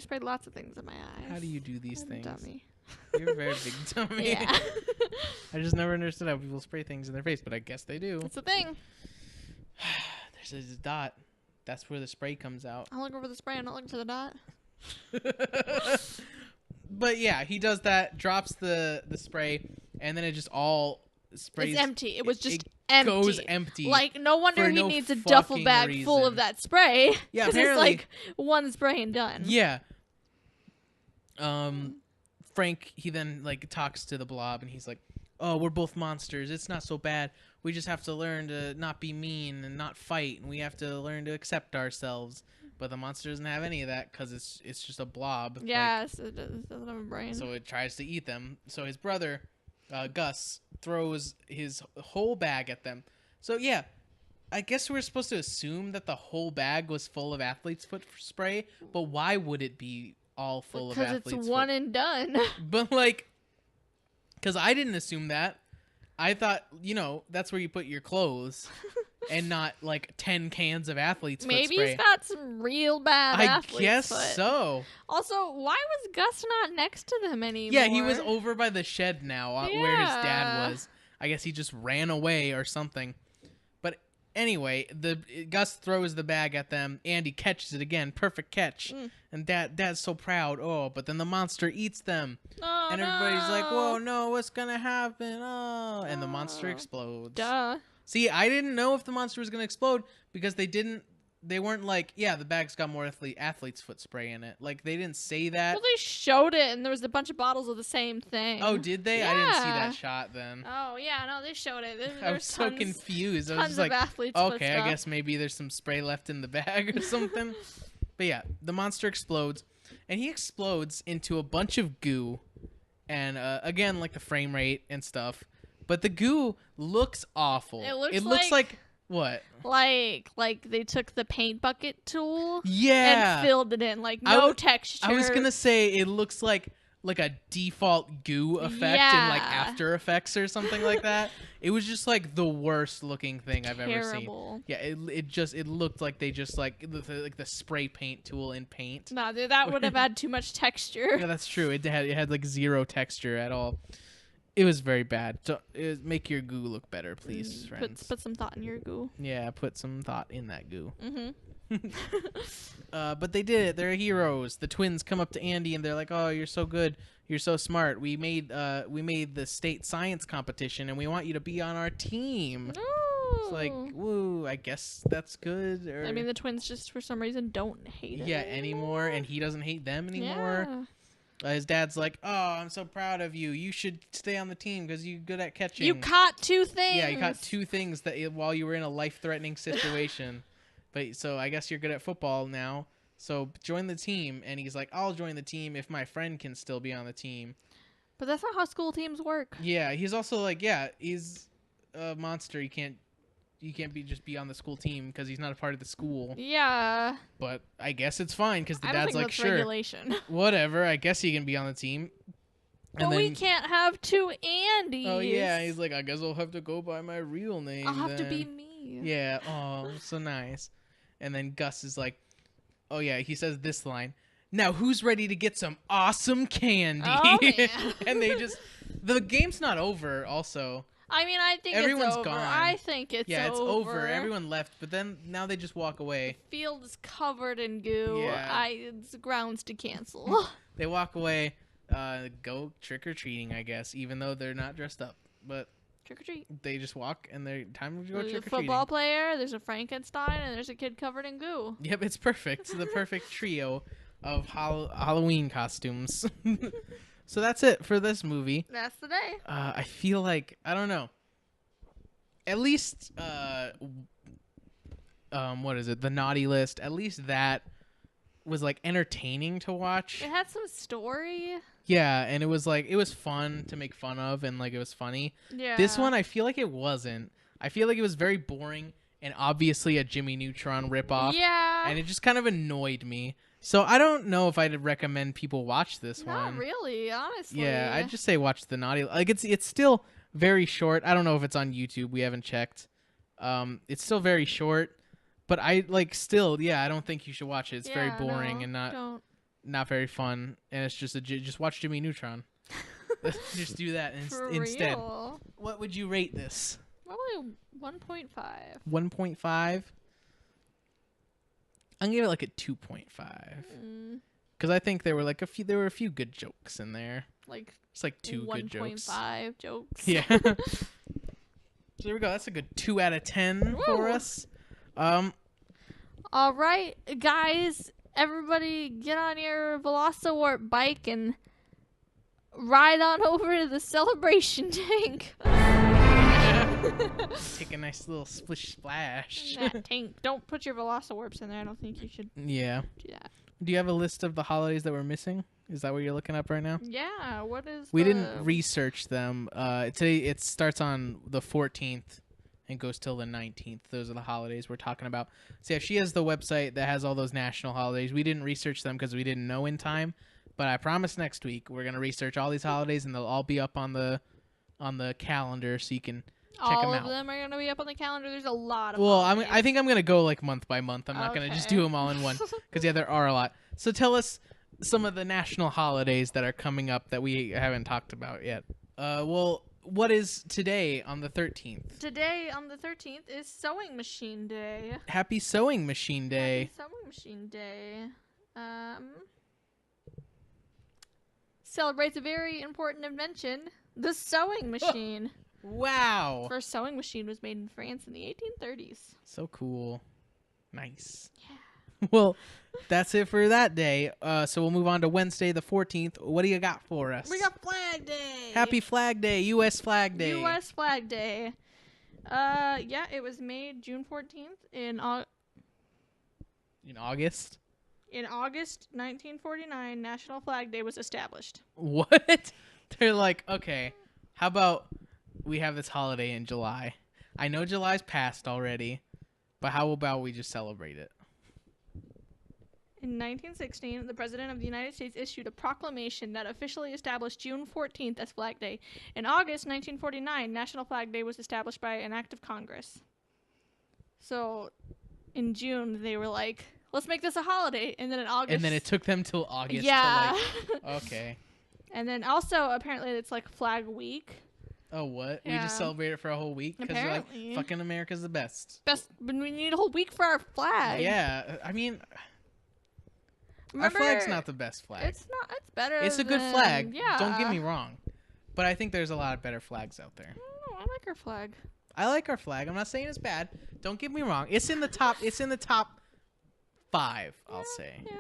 Sprayed lots of things in my eyes. How do you do these I'm a things? dummy. You're a very big dummy. Yeah. I just never understood how people spray things in their face, but I guess they do. It's a thing. There's a dot. That's where the spray comes out. I'll look over the spray and not look to the dot. But yeah, he does that, drops the spray, and then it just all sprays. It's empty. It was just it empty. goes empty. Like, no wonder for he no needs a duffel fucking bag full of reason. that spray. Yeah, 'Cause it's apparently. like one spray and done. Yeah. Frank, he then like talks to the blob, and he's like, "Oh, we're both monsters. It's not so bad. We just have to learn to not be mean and not fight, and we have to learn to accept ourselves." But the monster doesn't have any of that because it's just a blob. Yes, it doesn't have a brain. So it tries to eat them. So his brother, Gus, throws his whole bag at them. So yeah, I guess we're supposed to assume that the whole bag was full of athlete's foot spray. But why would it be all full of athlete's foot? Because it's one and done. But like, because I didn't assume that. I thought, that's where you put your clothes. And not like 10 cans of athlete's foot Maybe spray. he's got some real bad I athlete's guess foot. so. Also, why was Gus not next to them anymore? Yeah, he was over by the shed now, where his dad Yeah. was. I guess he just ran away or something. But anyway, Gus throws the bag at them. Andy catches it again, perfect catch. And Dad's so proud. Oh, but then the monster eats them, Oh, and everybody's like, no. "Whoa, no, what's gonna happen?" Oh, and the monster explodes. Duh. See, I didn't know if the monster was gonna explode because they weren't like, yeah, the bag's got more athlete's foot spray in it. Like, they didn't say that. Well, they showed it, and there was a bunch of bottles of the same thing. Oh, did they? I didn't see Yeah. that shot then. Oh, yeah, no, they showed it. I was so confused. I was Tons just like, of athlete's foot okay, I stuff. guess maybe there's some spray left in the bag or something. But yeah, the monster explodes, and he explodes into a bunch of goo, and again, like the frame rate and stuff. But the goo looks awful. It looks like what? Like they took the paint bucket tool Yeah. and filled it in. Like, I no w- texture. I was gonna say it looks like a default goo effect in like Yeah. After Effects or something like that. It was just like the worst looking thing I've ever seen. Terrible. Yeah, it looked like they just like the spray paint tool in Paint. Nah, dude, that would have had too much texture. Yeah, that's true. It had like zero texture at all. It was very bad. So make your goo look better, please, friends. Put some thought in your goo. Yeah, put some thought in that goo. Mm-hmm. But they did it. They're heroes. The twins come up to Andy and they're like, "Oh, you're so good. You're so smart. We made the state science competition and we want you to be on our team." It's like, woo, I guess that's good. Or I mean, the twins just for some reason don't hate it anymore, and he doesn't hate them anymore. Yeah. His dad's like, oh, I'm so proud of you. You should stay on the team because you're good at catching. You caught 2 things. Yeah, you caught 2 things that while you were in a life-threatening situation. But so I guess you're good at football now. So join the team. And he's like, I'll join the team if my friend can still be on the team. But that's not how school teams work. Yeah, he's also like, yeah, he's a monster. You can't just be on the school team because he's not a part of the school. Yeah. But I guess it's fine because the I don't dad's think like, that's sure, regulation. whatever. I guess he can be on the team. But we can't have 2 Andys. Oh yeah, he's like, I guess I'll have to go by my real name. I'll have to then. be me. Yeah. Oh, so nice. And then Gus is like, oh yeah, he says this line. Now who's ready to get some awesome candy? Oh, man. And the game's not over. Also. I mean, I think Everyone's it's over. gone. I think it's over. Yeah, it's over. Everyone left, but then now they just walk away. The field is covered in goo. Yeah. It's grounds to cancel. They walk away, go trick-or-treating, I guess, even though they're not dressed up. But Trick or treat. they just walk, and they're time to go There's a trick-or-treating. football player, there's a Frankenstein, and there's a kid covered in goo. Yep, it's perfect. It's the perfect trio of Halloween costumes. So that's it for this movie. That's the day. I feel like, I don't know. At least, what is it? The Naughty List. At least that was like entertaining to watch. It had some story. Yeah, and it was fun to make fun of, and like it was funny. Yeah. This one, I feel like it wasn't. I feel like it was very boring and obviously a Jimmy Neutron ripoff. Yeah. And it just kind of annoyed me. So I don't know if I'd recommend people watch this one. Not really, honestly. Yeah, I'd just say watch the Naughty. Like it's still very short. I don't know if it's on YouTube. We haven't checked. It's still very short, but I like still. Yeah, I don't think you should watch it. It's very boring and not very fun. And it's just watch Jimmy Neutron. Just do that instead. Real. What would you rate this? Probably 1.5. 1.5. I'm gonna give it like a 2.5 because I think there were a few good jokes in there. Like it's like 2 good jokes. 1.5 jokes. Yeah. So there we go. That's a good 2 out of 10 for us. All right, guys. Everybody, get on your Velociwarp bike and ride on over to the celebration tank. Take a nice little splish splash. That tank. Don't put your Velociwarps in there. I don't think you should Yeah. do that. Do you have a list of the holidays that we're missing? Is that what you're looking up right now? Yeah. What is? We didn't research them. Today it starts on the 14th and goes till the 19th. Those are the holidays we're talking about. So yeah, she has the website that has all those national holidays. We didn't research them because we didn't know in time. But I promise next week we're gonna research all these holidays and they'll all be up on the calendar so you can check them out. All of them are gonna be up on the calendar. There's a lot of. Well, holidays. I think I'm gonna go like month by month. I'm not gonna just do them all in one because yeah, there are a lot. So tell us some of the national holidays that are coming up that we haven't talked about yet. Well, what is today on the 13th? Today on the 13th is Sewing Machine Day. Happy Sewing Machine Day. Happy Sewing Machine Day. Celebrates a very important invention, the sewing machine. Wow. First sewing machine was made in France in the 1830s. So cool. Nice. Yeah. Well, that's it for that day. So we'll move on to Wednesday the 14th. What do you got for us? We got Flag Day. Happy Flag Day, U.S. Flag Day. U.S. Flag Day. Yeah, it was made June 14th in August. In August 1949, National Flag Day was established. What? They're like, okay, how about we have this holiday in July? I know July's passed already, but how about we just celebrate it? In 1916, the President of the United States issued a proclamation that officially established June 14th as Flag Day. In August 1949, National Flag Day was established by an act of Congress. So, in June, they were like, let's make this a holiday. And then in August... And then it took them till August yeah. to okay. And then also, apparently, it's like Flag Week. Oh, what? Yeah. We just celebrate it for a whole week? Because like, fucking America's the best. Best, but we need a whole week for our flag. Yeah, I mean... Remember, our flag's not the best flag. It's not. It's better. It's a good flag. Yeah. Don't get me wrong. But I think there's a lot of better flags out there. I like our flag. I like our flag. I'm not saying it's bad. Don't get me wrong. It's in the top. It's in the top 5. I'll say. Yeah.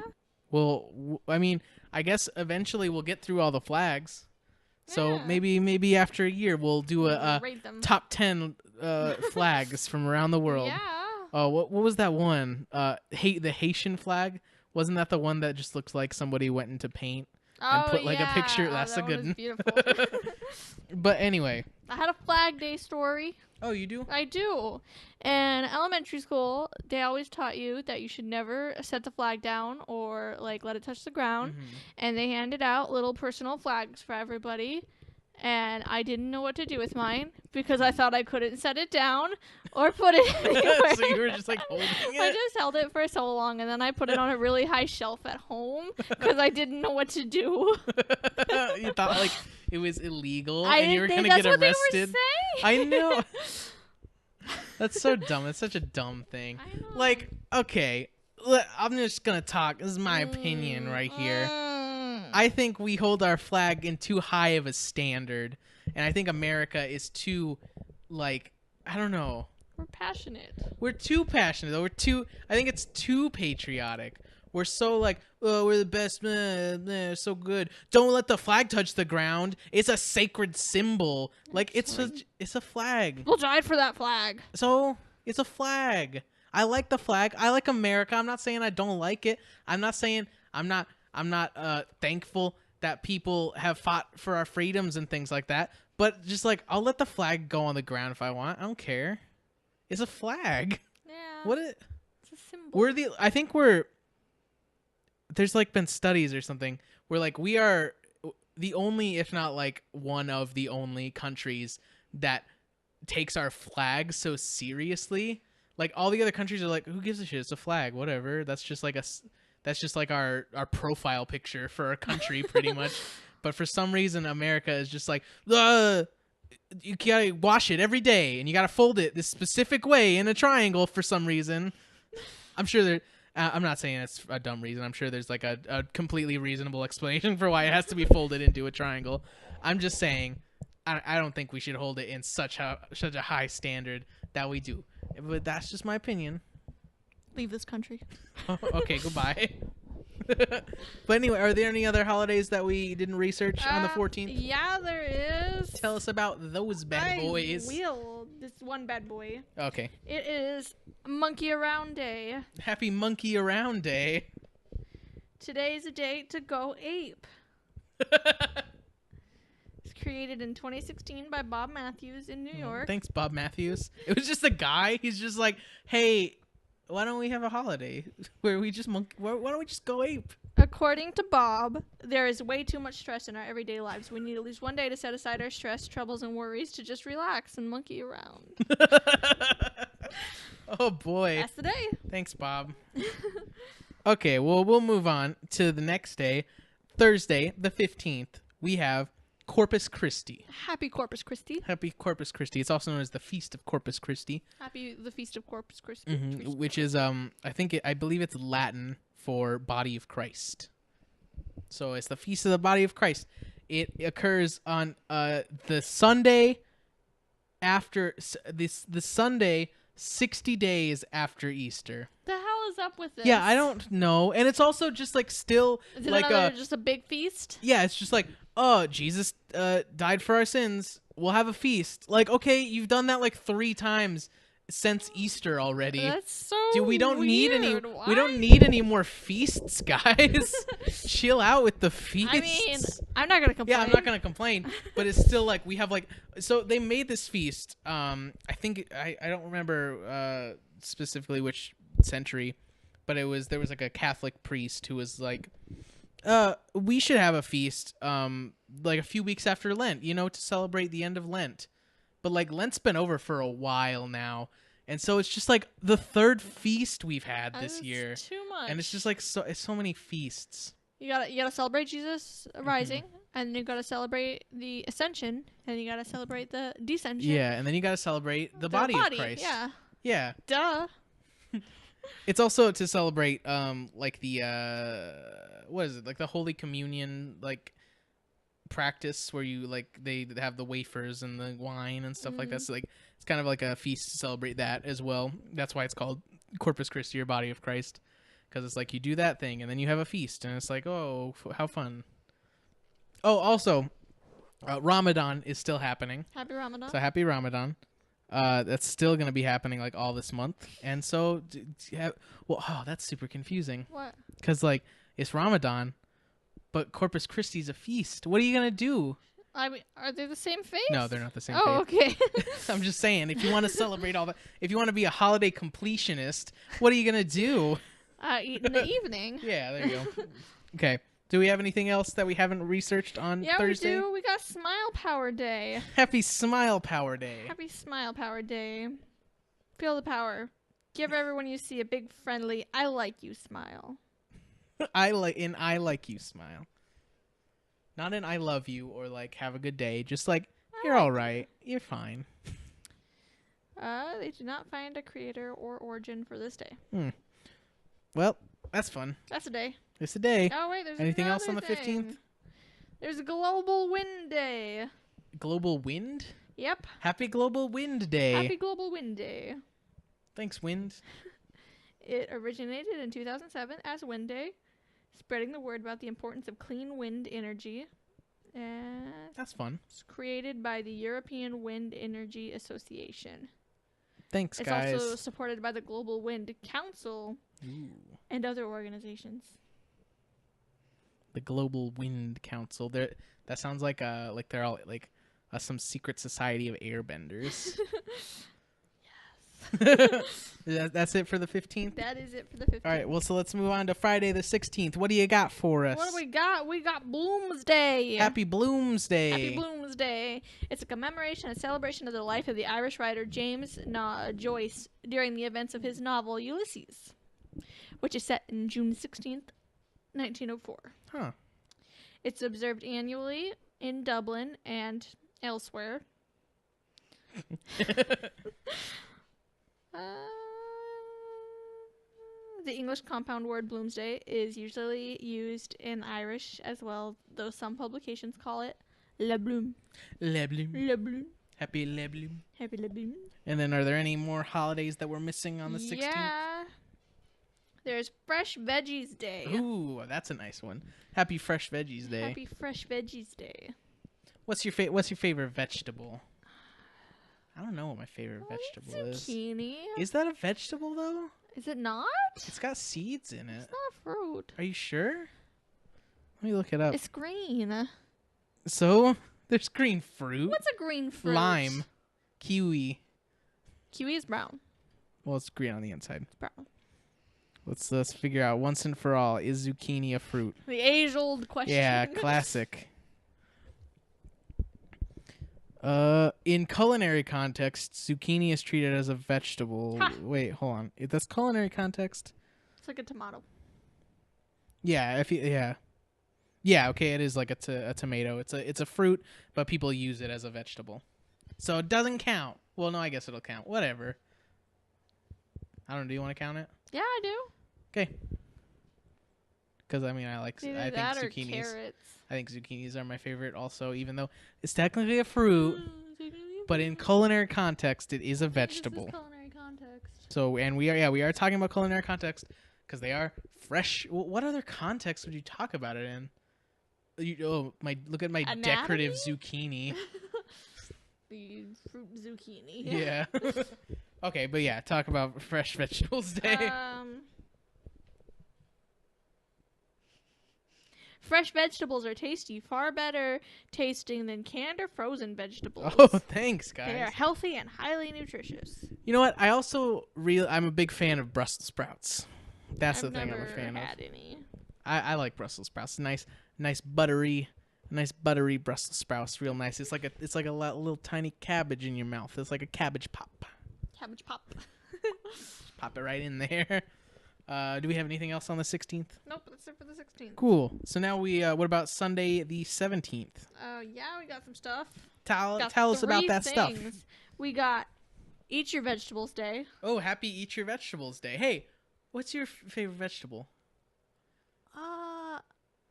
Well, I mean, I guess eventually we'll get through all the flags. So Yeah. maybe after a year we'll do a Rate them. top 10 flags from around the world. Yeah. Oh, what was that one? The Haitian flag. Wasn't that the one that just looks like somebody went into paint and put like a picture? That's that a good one. one. Beautiful. But anyway. I had a Flag Day story. Oh, you do? I do. In elementary school, they always taught you that you should never set the flag down or like let it touch the ground. Mm-hmm. And they handed out little personal flags for everybody. And I didn't know what to do with mine because I thought I couldn't set it down or put it anywhere. So you were just like holding I it? just held it for so long, and then I put it on a really high shelf at home because I didn't know what to do. You thought like it was illegal I and you were didn't gonna think get that's what arrested. they were I know. That's so dumb. It's such a dumb thing. I know. Like, okay, I'm just gonna talk. This is my opinion right here. I think we hold our flag in too high of a standard, and I think America is too, like, I don't know. We're passionate. We're too passionate. Though. I think it's too patriotic. We're so like, oh, we're the best, so good. Don't let the flag touch the ground. It's a sacred symbol. Like it's a flag. We'll die for that flag. So it's a flag. I like the flag. I like America. I'm not saying I don't like it. I'm not saying I'm not thankful that people have fought for our freedoms and things like that. But just like I'll let the flag go on the ground if I want. I don't care. It's a flag. Yeah. It's a symbol. I think there's like been studies or something where like we are the only, if not like one of the only countries that takes our flag so seriously. Like all the other countries are like, who gives a shit? It's a flag, whatever. That's just like our profile picture for our country pretty much. But for some reason America is just like, you gotta wash it every day and you gotta fold it this specific way in a triangle for some reason. I'm sure I'm not saying it's a dumb reason. I'm sure there's like a completely reasonable explanation for why it has to be folded into a triangle. I'm just saying I don't think we should hold it in such a high standard that we do. But that's just my opinion. Leave this country. Okay, goodbye. But anyway, are there any other holidays that we didn't research on the 14th? Yeah, there is. Tell us about those bad boys. This one bad boy. Okay. It is Monkey Around Day. Happy Monkey Around Day. Today's a day to go ape. It's created in 2016 by Bob Matthews in New York. Thanks, Bob Matthews. It was just a guy. He's just like, hey, why don't we have a holiday where we just why don't we just go ape? According to Bob, there is way too much stress in our everyday lives. We need at least one day to set aside our stress, troubles, and worries to just relax and monkey around. Oh, boy. That's the day. Thanks, Bob. Okay, well, we'll move on to the next day. Thursday, the 15th, we have Corpus Christi. Happy Corpus Christi. Happy Corpus Christi. It's also known as the Feast of Corpus Christi. Happy the Feast of Corpus Christi. Which is, I believe it's Latin for Body of Christ. So it's the Feast of the Body of Christ. It occurs on the Sunday after the Sunday 60 days after Easter. The hell is up with this? Yeah, I don't know. And it's also just like still is it like just a big feast? Yeah, it's just like, oh, Jesus died for our sins. We'll have a feast. Like, okay, you've done that like 3 times since Easter already. That's so we don't weird. need any more feasts, guys. Chill out with the feasts. I mean, I'm not gonna complain. Yeah, I'm not gonna complain, but it's still like we have like, so they made this feast. I think I don't remember specifically which century, but there was like a Catholic priest who was like, we should have a feast like a few weeks after Lent, to celebrate the end of Lent. But like Lent's been over for a while now, and so it's just like the 3rd feast we've had this year. Too much. And it's just like it's so many feasts. You gotta celebrate Jesus rising, and then you gotta celebrate the ascension, and you gotta celebrate the descension. Yeah, and then you gotta celebrate the body of Christ. Yeah. Yeah. Duh. It's also to celebrate like the what is it, like the Holy Communion like practice where you like they have the wafers and the wine and stuff like that. So like It's kind of like a feast to celebrate that as well. That's why it's called Corpus Christi, or Body of Christ, because it's like you do that thing and then you have a feast, and it's like, oh, how fun. Oh, also, Ramadan is still happening. Happy Ramadan. So happy Ramadan. That's still going to be happening like all this month. And so, that's super confusing. What? Because like it's Ramadan, but Corpus Christi is a feast. What are you going to do? I mean, are they the same face? No, they're not the same Oh, faith. okay. I'm just saying, if you want to celebrate all that, if you want to be a holiday completionist, what are you going to do? Eat in the evening. Yeah, there you go. Okay. Do we have anything else that we haven't researched on Thursday? Yeah, we do. We got Smile Power Day. Happy Smile Power Day. Happy Smile Power Day. Feel the power. Give everyone you see a big friendly I like you smile. I like you smile. Not an I love you or like have a good day. Just like you're all right. You're fine. They did not find a creator or origin for this day. Well, that's fun. That's a day. It's a day. Oh wait, there's anything else on the another 15th? thing. There's a Global Wind Day. Global Wind? Yep. Happy Global Wind Day. Happy Global Wind Day. Thanks, Wind. It originated in 2007 as Wind Day, spreading the word about the importance of clean wind energy. And That's fun. it's created by the European Wind Energy Association. Thanks, guys. It's also supported by the Global Wind Council and other organizations. The Global Wind Council. That sounds like they're all like some secret society of airbenders. That's it for the 15th? That is it for the 15th. All right, well, so let's move on to Friday the 16th. What do you got for us? What do we got? We got Bloomsday. Happy Bloomsday. Happy Bloomsday. It's a commemoration and celebration of the life of the Irish writer James Joyce during the events of his novel Ulysses, which is set in June 16th, 1904. Huh. It's observed annually in Dublin and elsewhere. The English compound word Bloomsday is usually used in Irish as well, though some publications call it Le Bloom. Le Bloom. Le Bloom. Happy Le Bloom. Happy Le Bloom. And then are there any more holidays that we're missing on the 16th? Yeah. There's Fresh Veggies Day. Ooh, that's a nice one. Happy Fresh Veggies Day. Happy Fresh Veggies Day. What's your favorite vegetable? I don't know what my favorite vegetable is. Zucchini. Is that a vegetable though? Is it not? It's got seeds in it. It's not fruit. Are you sure? Let me look it up. It's green. So, there's green fruit. What's a green fruit? Lime. Kiwi. Kiwi is brown. Well, it's green on the inside. It's brown. Let's figure out once and for all, is zucchini a fruit? The age-old question. Yeah, classic. In culinary context, zucchini is treated as a vegetable. Ha. Wait, hold on. That's culinary context? It's like a tomato. Yeah, yeah. Okay, it is like a tomato. It's a fruit, but people use it as a vegetable, so it doesn't count. Well, no, I guess it'll count. Whatever. I don't know. Do you want to count it? Yeah, I do. Okay. Because I mean, I think zucchinis. Carrots. I think zucchinis are my favorite. Also, even though it's technically a fruit, but in culinary context, it is a vegetable. This is culinary context. So, and we are talking about culinary context because they are fresh. What other context would you talk about it in? Look at my Anatomy? decorative zucchini. The fruit zucchini. Yeah. Okay, but yeah, talk about Fresh Vegetables Day. Fresh vegetables are tasty, far better tasting than canned or frozen vegetables. Oh, thanks, guys. They are healthy and highly nutritious. You know what? I also I'm a big fan of Brussels sprouts. That's the thing I'm a fan of. I've never had any. I like Brussels sprouts. Nice buttery Brussels sprouts. Real nice. It's like a little tiny cabbage in your mouth. It's like a cabbage pop. Cabbage pop. Pop it right in there. Do we have anything else on the 16th? Nope, that's it for the 16th. Cool. So now what about Sunday the 17th? Yeah, we got some stuff. Tell us about that stuff. We got Eat Your Vegetables Day. Oh, happy Eat Your Vegetables Day. Hey, what's your favorite vegetable? I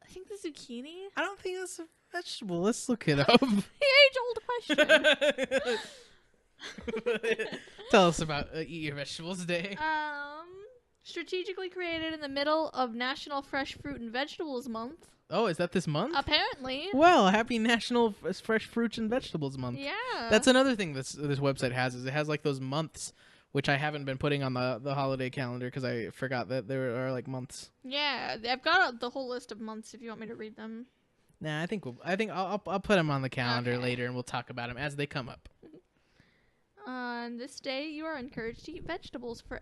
think the zucchini. I don't think that's a vegetable. Let's look it up. The age-old question. Tell us about Eat Your Vegetables Day. Strategically created in the middle of National Fresh Fruit and Vegetables Month. Oh, is that this month? Apparently. Well, happy National Fresh Fruits and Vegetables Month. Yeah. That's another thing this website has, is it has like those months, which I haven't been putting on the holiday calendar because I forgot that there are like months. Yeah, I've got the whole list of months if you want me to read them. Nah, I think I'll put them on the calendar Okay. later, and we'll talk about them as they come up. On this day, you are encouraged to eat vegetables for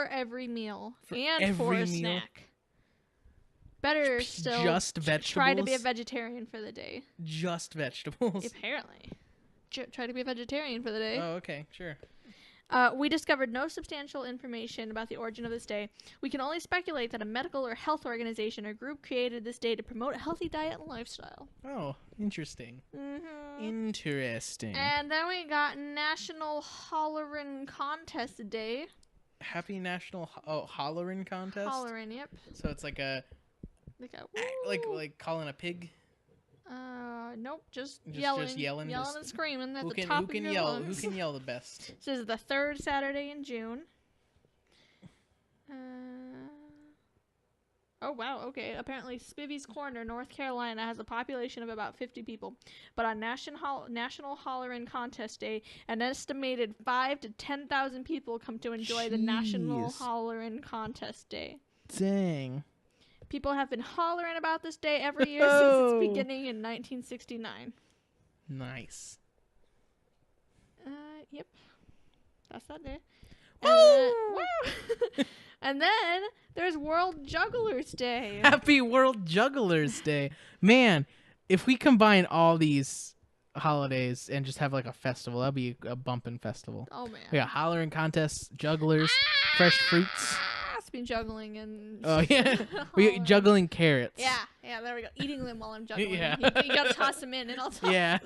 every meal For and every for a meal? snack. Better still, Just vegetables. try to be a vegetarian for the day. Just vegetables. Apparently, try to be a vegetarian for the day. Oh, okay, sure. We discovered no substantial information about the origin of this day. We can only speculate that a medical or health organization or group created this day to promote a healthy diet and lifestyle. Oh, interesting. Mm-hmm. Interesting. And then we got National Hollerin' Contest Day. Happy National Hollerin' Contest. Hollerin', yep. So it's like a like calling a pig. Nope, just yelling, yelling, and screaming at who the can top who of can your yell lungs. who can yell the best. This is the third Saturday in June. Oh wow, okay. Apparently, Spivey's Corner, North Carolina, has a population of about 50 people. But on National Hollerin' Contest Day, an estimated 5,000 to 10,000 people come to enjoy the National Jeez. Hollerin' Contest Day. Dang. People have been hollering about this day every year since Oh. its beginning in 1969. Nice. Yep. That's that day. Woo! And then there's World Jugglers Day. Happy World Jugglers Day. Man, if we combine all these holidays and just have like a festival, that'd be a bumping festival. Oh man. We got hollering contests, jugglers, fresh fruits. It's been juggling and. Oh yeah, we juggling carrots. Yeah, there we go. Eating them while I'm juggling. Yeah. You gotta toss them in and I'll toss. Yeah.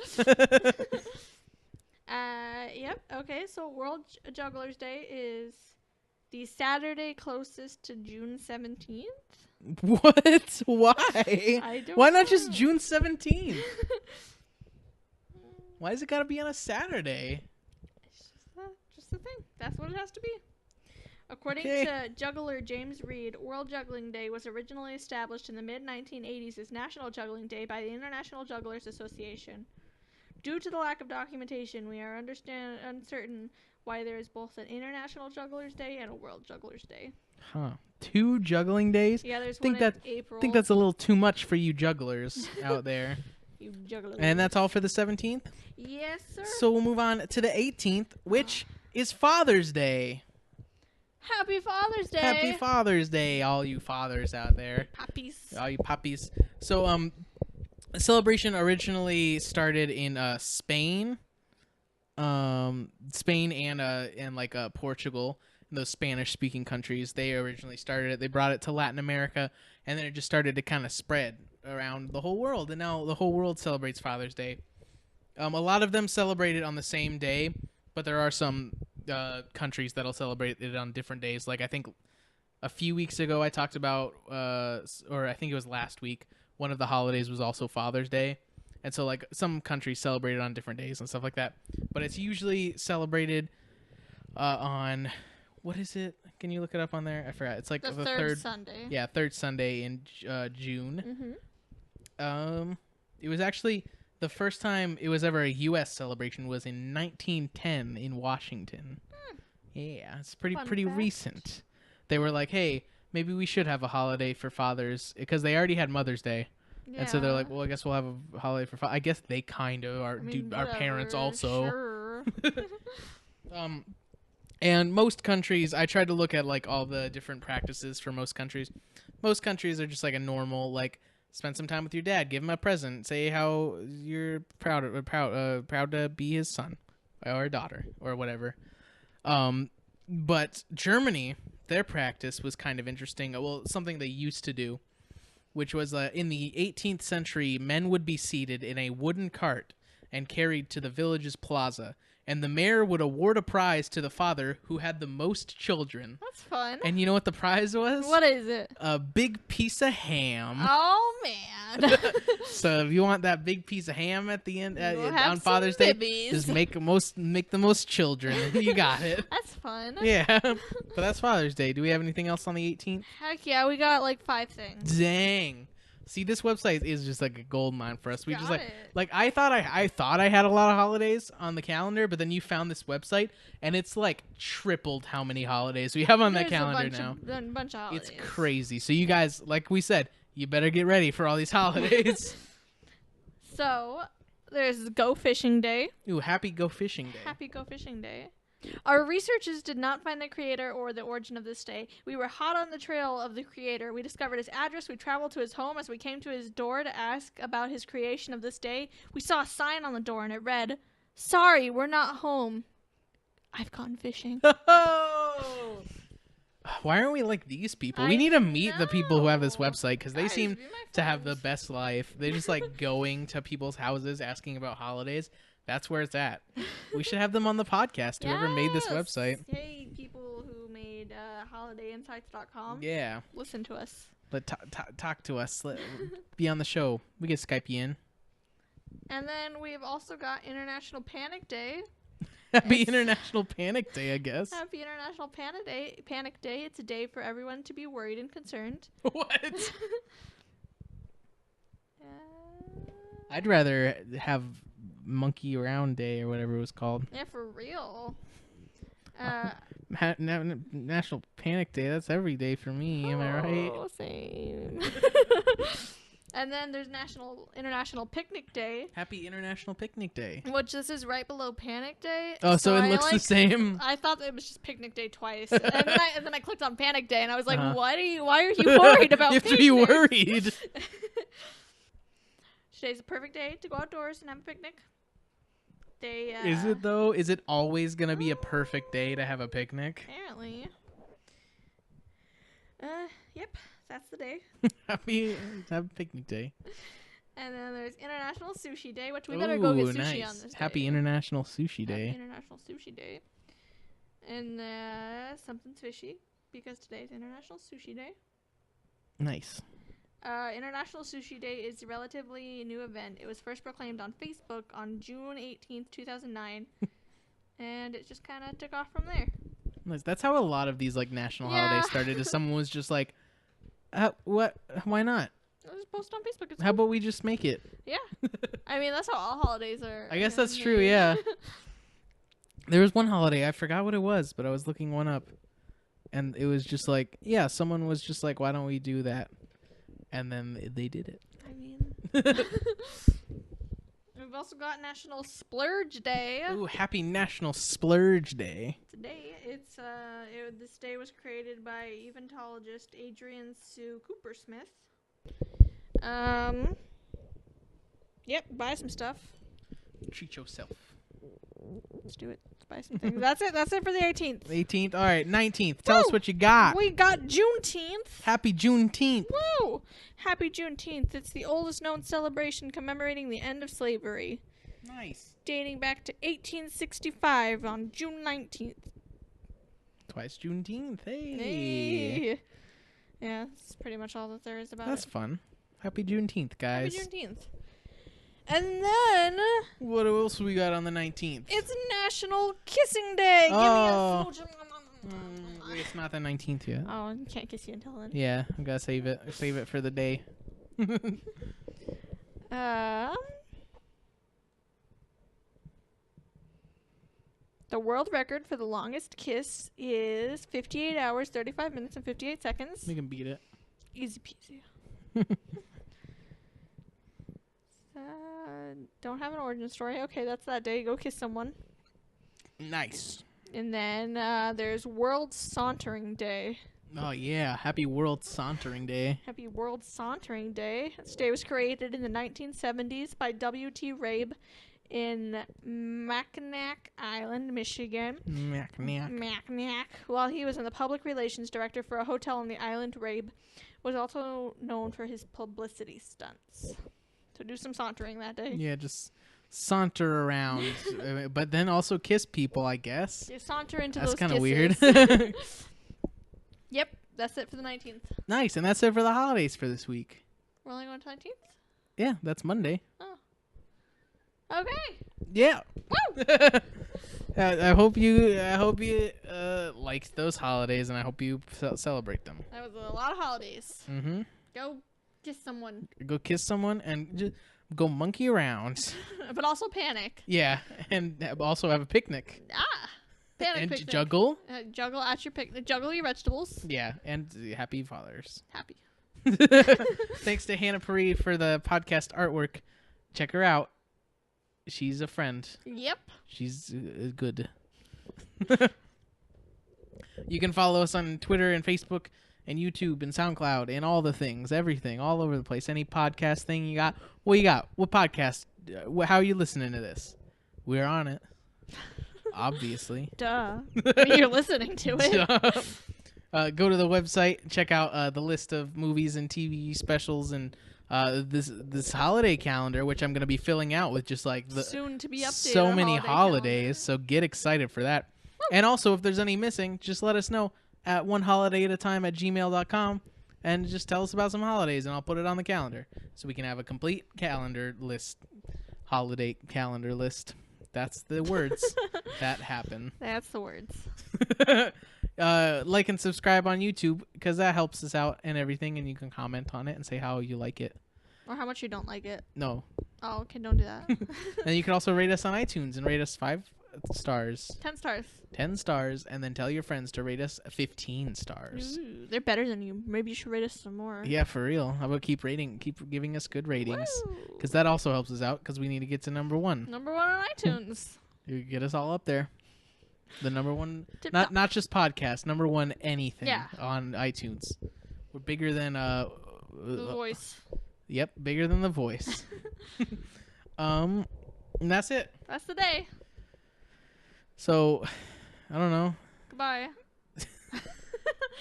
Yep. Okay, so World Jugglers Day is the Saturday closest to June 17th. What? Why? I don't Why not just know. June 17th? Why is it gotta be on a Saturday? It's just the thing. That's what it has to be. According Okay. to juggler James Reed, World Juggling Day was originally established in the mid-1980s as National Juggling Day by the International Jugglers Association. Due to the lack of documentation, we are uncertain why there is both an International Jugglers Day and a World Jugglers Day. Huh. 2 juggling days? Yeah, there's Think one in that- April. I think that's a little too much for you jugglers out there. You jugglers. And that's all for the 17th? Yes, sir. So we'll move on to the 18th, which is Father's Day. Happy Father's Day. Happy Father's Day, all you fathers out there. Puppies. All you puppies. So, the celebration originally started in Spain. Spain and like Portugal, and those Spanish-speaking countries. They originally started it. They brought it to Latin America, and then it just started to kind of spread around the whole world. And now the whole world celebrates Father's Day. A lot of them celebrate it on the same day, but there are some countries that'll celebrate it on different days. Like I think a few weeks ago I talked about, or I think it was last week, one of the holidays was also Father's Day. And so like some countries celebrate it on different days and stuff like that. But it's usually celebrated on, what is it? Can you look it up on there? I forgot. It's like The the third Sunday. Yeah, third Sunday in June. Mm-hmm. It was actually the first time it was ever a U.S. celebration was in 1910 in Washington. Yeah, it's pretty Fun pretty fact. recent. They were like, hey, maybe we should have a holiday for fathers because they already had Mother's Day. Yeah. And so they're like, well, I guess we'll have a holiday for I guess they kind of are. I mean, Our parents whatever, also. Sure. And most countries, I tried to look at like all the different practices for most countries. Most countries are just like a normal, like spend some time with your dad, give him a present, say how you're proud to be his son or daughter or whatever. But Germany, their practice was kind of interesting. Well, something they used to do, which was in the 18th century, men would be seated in a wooden cart and carried to the village's plaza, and the mayor would award a prize to the father who had the most children. That's fun. And you know what the prize was? What is it? A big piece of ham. Oh man. So if you want that big piece of ham at the end We'll have on Father's Day, some bibbies. just make the most children. You got it. That's fun. Yeah. But that's Father's Day. Do we have anything else on the 18th? Heck yeah, we got like 5 things. Dang. See, this website is just like a gold mine for us. We Got just it. like I thought I had a lot of holidays on the calendar, but then you found this website and it's like tripled how many holidays we have on that calendar now. A bunch of holidays. It's crazy. So you guys, like we said, you better get ready for all these holidays. So, there's Go Fishing Day. Ooh, happy Go Fishing Day. Happy Go Fishing Day. Our researchers did not find the creator or the origin of this day. We were hot on the trail of the creator. We discovered his address. We traveled to his home. As we came to his door to ask about his creation of this day, we saw a sign on the door and it read, "Sorry, we're not home. I've gone fishing." Why aren't we like these people? I We need to meet the people who have this know. website because they Guys, seem be my to have the friends. best life. They just like going to people's houses asking about holidays. That's where it's at. We should have them on the podcast. Whoever made this Yes. website. Hey, people who made holidayinsights.com. Yeah. Listen to us. But talk to us. Be on the show. We can Skype you in. And then we've also got International Panic Day. Happy It's- International Panic Day, I guess. Happy International Panic Day. Panic Day. It's a day for everyone to be worried and concerned. What? Uh, I'd rather have Monkey Around Day or whatever it was called. yeah, for real. National Panic Day. That's every day for me. Am I right? Oh, same. And then there's International Picnic Day, Happy International Picnic Day. which this is right below Panic Day. Oh, so it I, looks the like, same. I thought it was just Picnic Day twice, and then I clicked on Panic Day, and I was like, Uh-huh. Why are you worried about? You have to be picnics?" worried. Today's a perfect day to go outdoors and have a picnic. They Is it though? Is it always gonna be a perfect day to have a picnic? apparently. Yep, that's the day. Happy have a picnic day. And then there's International Sushi Day, which we better go get Ooh, sushi nice. on this Happy day. International Sushi Happy Day. International Sushi Day. And something's fishy because today's International Sushi Day. Nice. International Sushi Day is a relatively new event. It was first proclaimed on Facebook on June 18th, 2009. And it just kind of took off from there. Nice. That's how a lot of these like national Yeah. holidays started. Is someone was just like, what? Why not? I'll just post on Facebook. It's How cool. about we just make it? Yeah. I mean, that's how all holidays are. I guess that's made. true, yeah. There was one holiday, I forgot what it was, but I was looking one up. And it was just like, yeah, someone was just like, why don't we do that? And then they did it. I mean, we've also got National Splurge Day. Ooh, happy National Splurge Day. Today, this day was created by evangelist Adrian Sue Coopersmith. Yep, buy some stuff. Treat yourself. Let's do it. Let's buy some things. That's it. That's it for the 18th. 18th. All right, 19th. Tell us Woo! what you got. We got Juneteenth. Happy Juneteenth. Woo! Happy Juneteenth. It's the oldest known celebration commemorating the end of slavery, Nice. dating back to 1865 on June 19th. Twice Juneteenth. Hey. Hey. Yeah, that's pretty much all that there is about That's it. fun. Happy Juneteenth, guys. Happy Juneteenth. And then What else we got on the 19th? it's National Kissing Day. Oh. Give me a smooch. Wait, it's not the 19th yet. Oh, I can't kiss you until then. Yeah, I'm gonna save it. Save it for the day. The world record for the longest kiss is 58 hours, 35 minutes, and 58 seconds. We can beat it. Easy peasy. Don't have an origin story. Okay, that's that day. Go kiss someone. Nice. And then there's World Sauntering Day. Oh yeah, happy World Sauntering Day. Happy World Sauntering Day. This day was created in the 1970s by W.T. Rabe in Mackinac Island, Michigan. Mackinac. While he was in the public relations director for a hotel on the island, Rabe was also known for his publicity stunts. So do some sauntering that day. Yeah, just saunter around, but then also kiss people, I guess. You saunter into That's those kind of kisses. weird. Yep, that's it for the 19th. Nice, and that's it for the holidays for this week. We're only going to 19th? Yeah, that's Monday. Oh. Okay. Yeah. Woo! I hope you liked those holidays, and I hope you celebrate them. That was a lot of holidays. Mm-hmm. Go kiss someone. Go kiss someone and just go monkey around. But also panic. Yeah, and also have a picnic. Panic And picnic. juggle. Juggle at your picnic. Juggle your vegetables. Yeah, and happy fathers. Happy. Thanks to Hannah Pari for the podcast artwork. Check her out. She's a friend. Yep. She's good. You can follow us on Twitter and Facebook and YouTube and SoundCloud and all the things, everything, all over the place. Any podcast thing you got? What you got? What podcast? How are you listening to this? We're on it. Obviously. Duh. I mean, you're listening to it. Go to the website, check out the list of movies and TV specials and this holiday calendar, which I'm going to be filling out with just like the soon to be updated. So many holidays, so get excited for that. And also, if there's any missing, just let us know at oneholidayatatime@gmail.com and just tell us about some holidays, and I'll put it on the calendar so we can have a complete calendar list, holiday calendar list. That's the words that happen. That's the words. Like and subscribe on YouTube because that helps us out and everything, and you can comment on it and say how you like it. Or how much you don't like it. No. Oh, okay, don't do that. And you can also rate us on iTunes and rate us 5 stars. 10 stars. 10 stars, and then tell your friends to rate us 15 stars. Ooh, they're better than you. Maybe you should rate us some more. Yeah, for real. How about keep giving us good ratings? Because that also helps us out because we need to get to number 1. Number 1 on iTunes. You get us all up there. The number 1, Tip-top. not just podcast, number 1 anything Yeah. on iTunes. We're bigger than The Voice. Yep, bigger than The Voice. And that's it. That's the day. So, I don't know. Goodbye.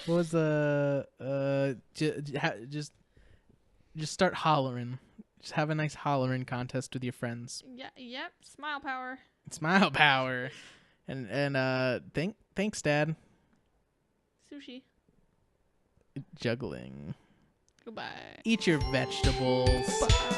What was just start hollering. Just have a nice hollering contest with your friends. Yeah. Yep. Smile power. Smile power. And thanks, Dad. Sushi. Juggling. Goodbye. Eat your vegetables. Bye.